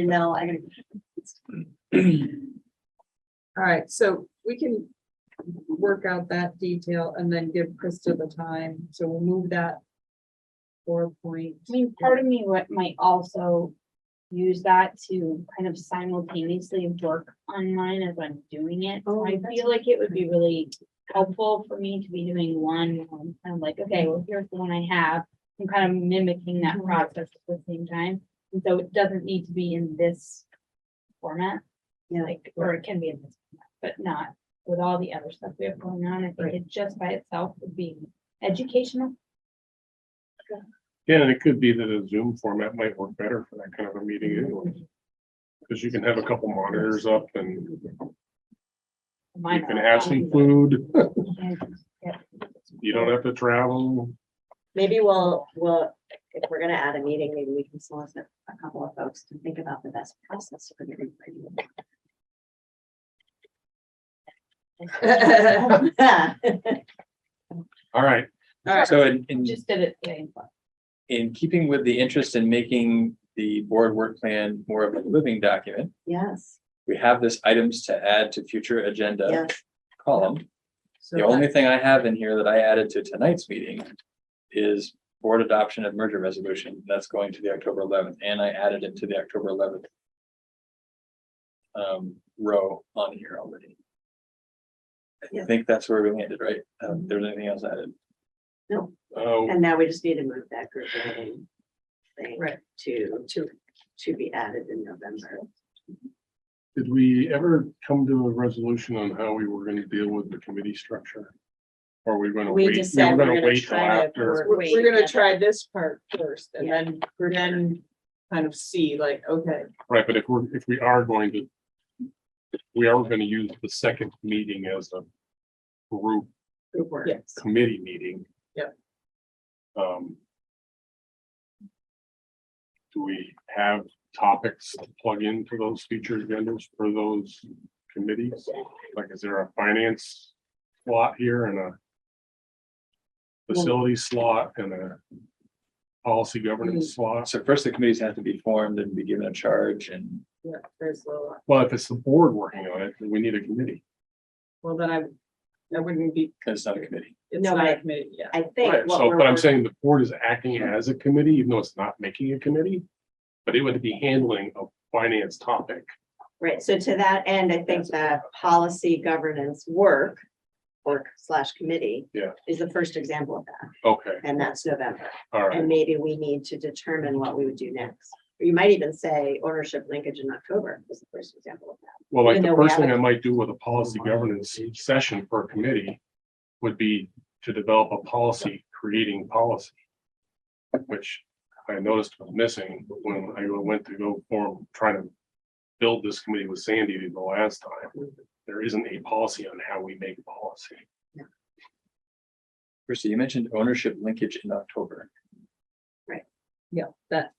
know, I gotta. All right, so we can work out that detail and then give Krista the time, so we'll move that. 4 point. I mean, part of me might also use that to kind of simultaneously work on mine as I'm doing it. So I feel like it would be really helpful for me to be doing one, kind of like, okay, well, here's the one I have. I'm kind of mimicking that process at the same time. And so it doesn't need to be in this format. Yeah. Like, or it can be in this format, but not with all the other stuff we have going on. I think it just by itself would be educational. Yeah, and it could be that a Zoom format might work better for that kind of a meeting anyway. Because you can have a couple monitors up and you Mine can are have some food. Yeah. You don't have to travel. Maybe if we're gonna add a meeting, maybe we can solicit a couple of folks to think about the best process for getting ready. All right. All right, So in Just did it today. in keeping with the interest in making the board work plan more of a living document, Yes, we have this items to add to future agenda yes. column. so The only thing I have in here that I added to tonight's meeting is board adoption of merger resolution. That's going to the October 11th, and I added it to the October 11th row on here already. I Yeah. think that's where we landed, right? There's anything else added? Oh, And now we just need to move that group rating thing Right. to be added in November. did we ever come to a resolution on how we were gonna deal with the committee structure? Or we gonna We wait? just We were said we're gonna gonna wait till try to after. work- we're gonna try this part first and Yeah. then kind of see like, okay, Right, but if we are going to. We are gonna use the second meeting as a group Group work. yes, committee meeting. Yep. Do we have topics to plug into those future agendas for those committees? Like, is there a finance slot here and a facility slot and a policy governance slot? So first, the committees have to be formed and be given a charge, and yeah, there's a little, Well, if it's the board working on it, then we need a committee. well, then I wouldn't be, it's not a committee. it's No, not a but committee, yeah. I think Right, what so, we're. but I'm saying the board is acting as a committee, even though it's not making a committee. But it would be handling a finance topic. Right, so to that end, I think that policy governance work / committee. Yeah. Is the first example of that, Okay, and that's November. all right. And maybe we need to determine what we would do next. Or you might even say ownership linkage in October was the first example of that. Well, like even the though we first thing I haven't- might do with a policy governance session for a committee would be to develop a policy, creating policy. Which I noticed was missing when I went to go try to build this committee with Sandy the last time. There isn't a policy on how we make policy. Christie, you mentioned ownership linkage in October. Yeah, that,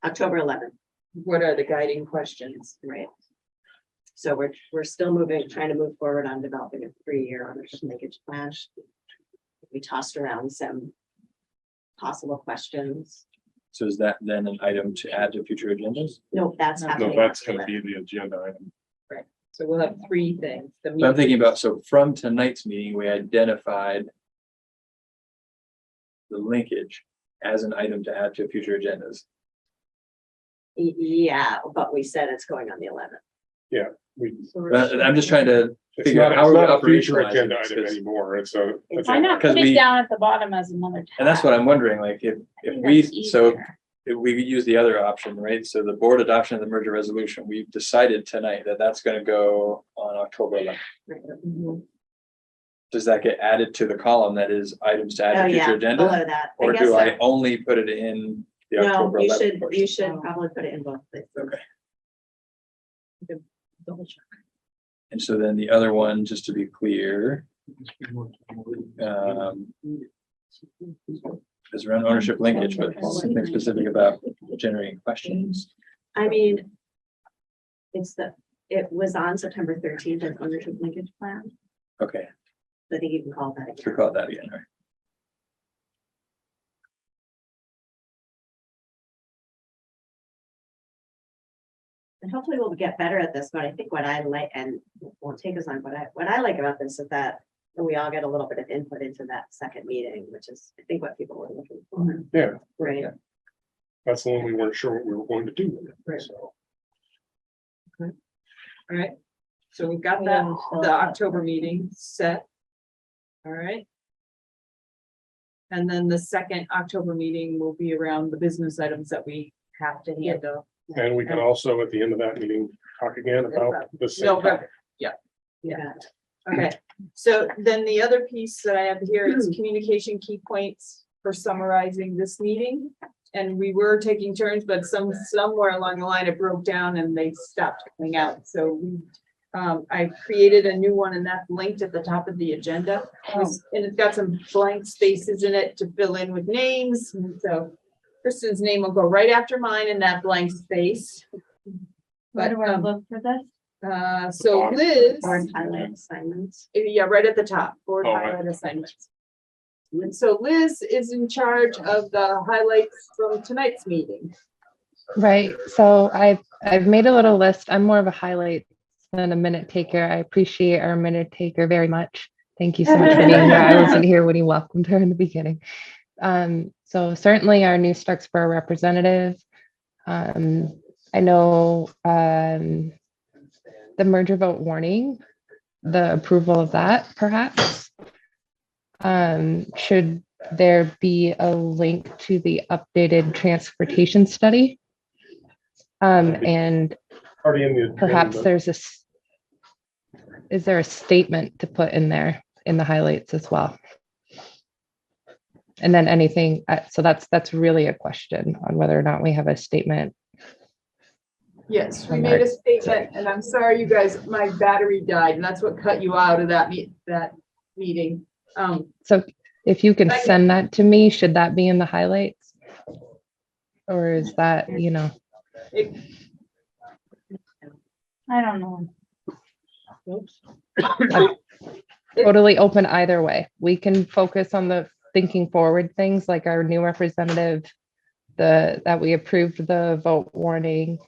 October 11th, what are the guiding questions? right? So we're still trying to move forward on developing a 3-year ownership linkage plan. We tossed around some possible questions. So is that then an item to add to future agendas? No, that's No, No, happening. that's after gonna that. be the agenda item. So we'll have 3 things. The But I'm thinking about, so from tonight's meeting, we identified the linkage as an item to add to future agendas. Yeah, but we said it's going on the 11th. But I'm just trying to It's figure out not, how it's we're not a future operationalizing agenda this, item 'cause- anymore. It's a. It's Why not Because put we- it down at the bottom as another tab? And that's what I'm wondering, like, if I think we, that's so easier. if we use the other option, right? So the board adoption of the merger resolution, we've decided tonight that that's gonna go on October 11th. Mhm. Does that get added to the column that is items to Oh, add to yeah, future agenda? below that. Or guess do so. I only put it in the No, October you 11th? should, portion? you should probably put it in both places. Okay. Double check. And so then the other one, just to be clear, is around ownership linkage, but something specific about generating questions. I mean, it was on September 13th as ownership linkage plan. Okay, I think you can call that. let's recall that again, right? And hopefully we'll get better at this, but I think what I like, and it won't take us on, what I like about this is that we all get a little bit of input into that second meeting, which is, I think, what people were looking for. Yeah, Right. Yeah. that's the one we weren't sure what we were going to do with it, Right. so. All right, so we've got that, the October meeting set. All right. And then the second October meeting will be around the business items that we have to handle. And we can also, at the end of that meeting, talk again about the same topic. November, Yeah. okay. So then the other piece that I have here is communication key points for summarizing this meeting. And we were taking turns, but somewhere along the line it broke down and they stopped coming out. So we, I created a new one and that's linked at the top of the agenda. And it's got some blank spaces in it to fill in with names. And so Kristen's name will go right after mine in that blank space. Where do I But, look for this? so Liz, Board highlight assignments. yeah, right at the top, board Oh, right. highlight assignments. And so Liz is in charge of the highlights from tonight's meeting. Right. So I've made a little list. I'm more of a highlight than a minute taker. I appreciate our minute taker very much. Thank you so much for being here. I wasn't here when you welcomed her in the beginning. So certainly our new Starksboro representative. I know the merger vote warning, the approval of that perhaps. Should there be a link to the updated transportation study? And Already in the. perhaps is there a statement to put in there in the highlights as well? And then anything, so that's really a question on whether or not we have a statement. Yes, we made a statement, and I'm sorry, you guys, my battery died, and that's what cut you out of that meeting. So if you can send that to me, should that be in the highlights? Or is that, I don't know. totally open either way. We can focus on the thinking forward things like our new representative, that we approved the vote warning.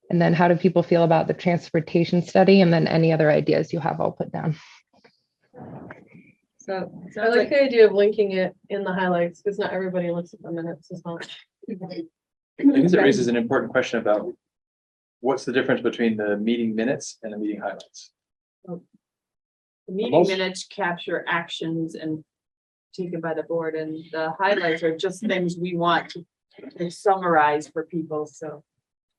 And then how do people feel about the transportation study? And then any other ideas you have, I'll put down. So, I like the idea of linking it in the highlights, because not everybody looks at the minutes as well. I guess it raises an important question about what's the difference between the meeting minutes and the meeting highlights? the meeting Most- minutes capture actions and taken by the board, and the highlights are just things we want to summarize for people, so.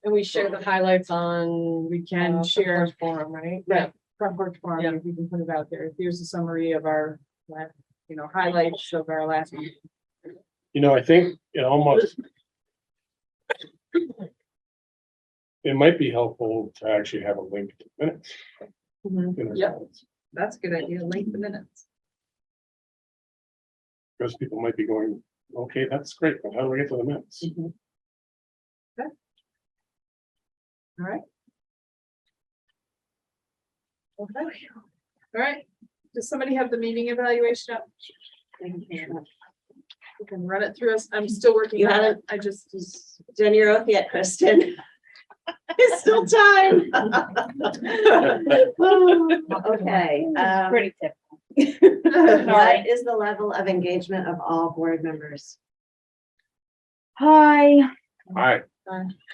And we share the highlights on. We can share. Front Porch Forum, right? Right, front porch forum, Yeah. if we can put it out there. Here's a summary of our, highlights of our last meeting. I think it almost. It might be helpful to actually have a link to minutes. in the Yep. highlights, That's a good idea, link the minutes. Because people might be going, okay, that's great, but how do we get to the minutes? Okay. All right. Okay, all right. Does somebody have the meeting evaluation up? You can run it through us. I'm still working You on it. haven't- I just. Done your oath yet, Kristen? It's still time. Okay. Pretty typical. What is the level of engagement of all board members? Hi. High,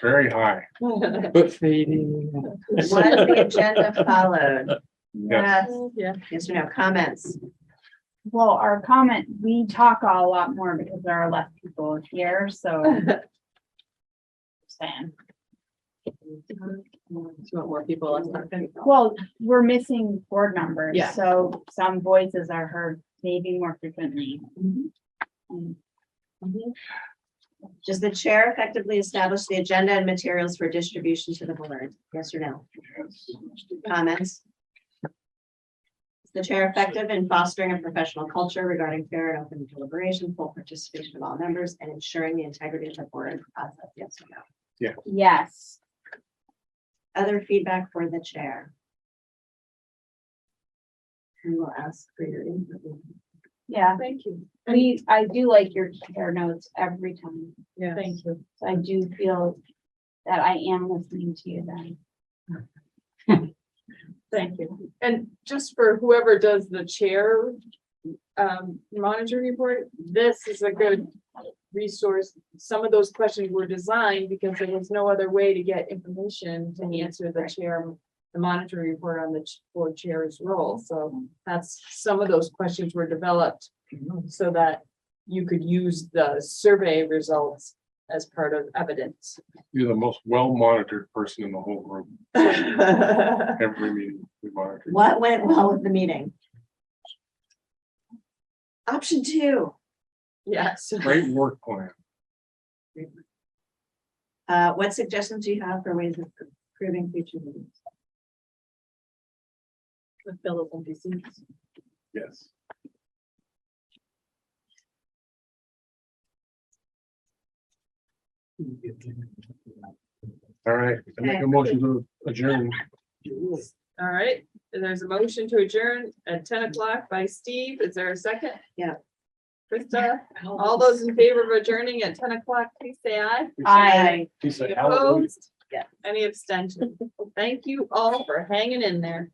very high. But fading. Was the agenda followed? Yes. Yeah. Yes or no? Comments? Well, our comment, we talk a lot more because there are less people here, so. Saying. You want more people, less talking. Well, we're missing board members, Yeah. so some voices are heard maybe more frequently. Does the chair effectively establish the agenda and materials for distribution to the board? Yes or no? Comments? The chair effective in fostering a professional culture regarding fair and open deliberation, full participation of all members, and ensuring the integrity of the board process. Yes or no? Yes. Other feedback for the chair? We will ask for your input. Yeah, Thank you. I do like your care notes every time. Yeah. Thank you. So I do feel that I am listening to you then. Thank you. And just for whoever does the chair monitoring report, this is a good resource. Some of those questions were designed because there was no other way to get information to answer the monitoring report on the board chair's role. So that's, some of those questions were developed so that you could use the survey results as part of evidence. You're the most well-monitored person in the whole room. Every meeting we monitor. What went well with the meeting? Option 2. Yes. Great work plan. What suggestions do you have for ways of improving future meetings? With Philip and disease. Yes. All right, I make a motion to adjourn. All right, there's a motion to adjourn at 10 o'clock by Steve. Is there a second? Yeah. Krista, all those in favor of adjourning at 10 o'clock, please say aye. I. He said, hallelujah. Opposed? Yeah. Any abstention? Thank you all for hanging in there.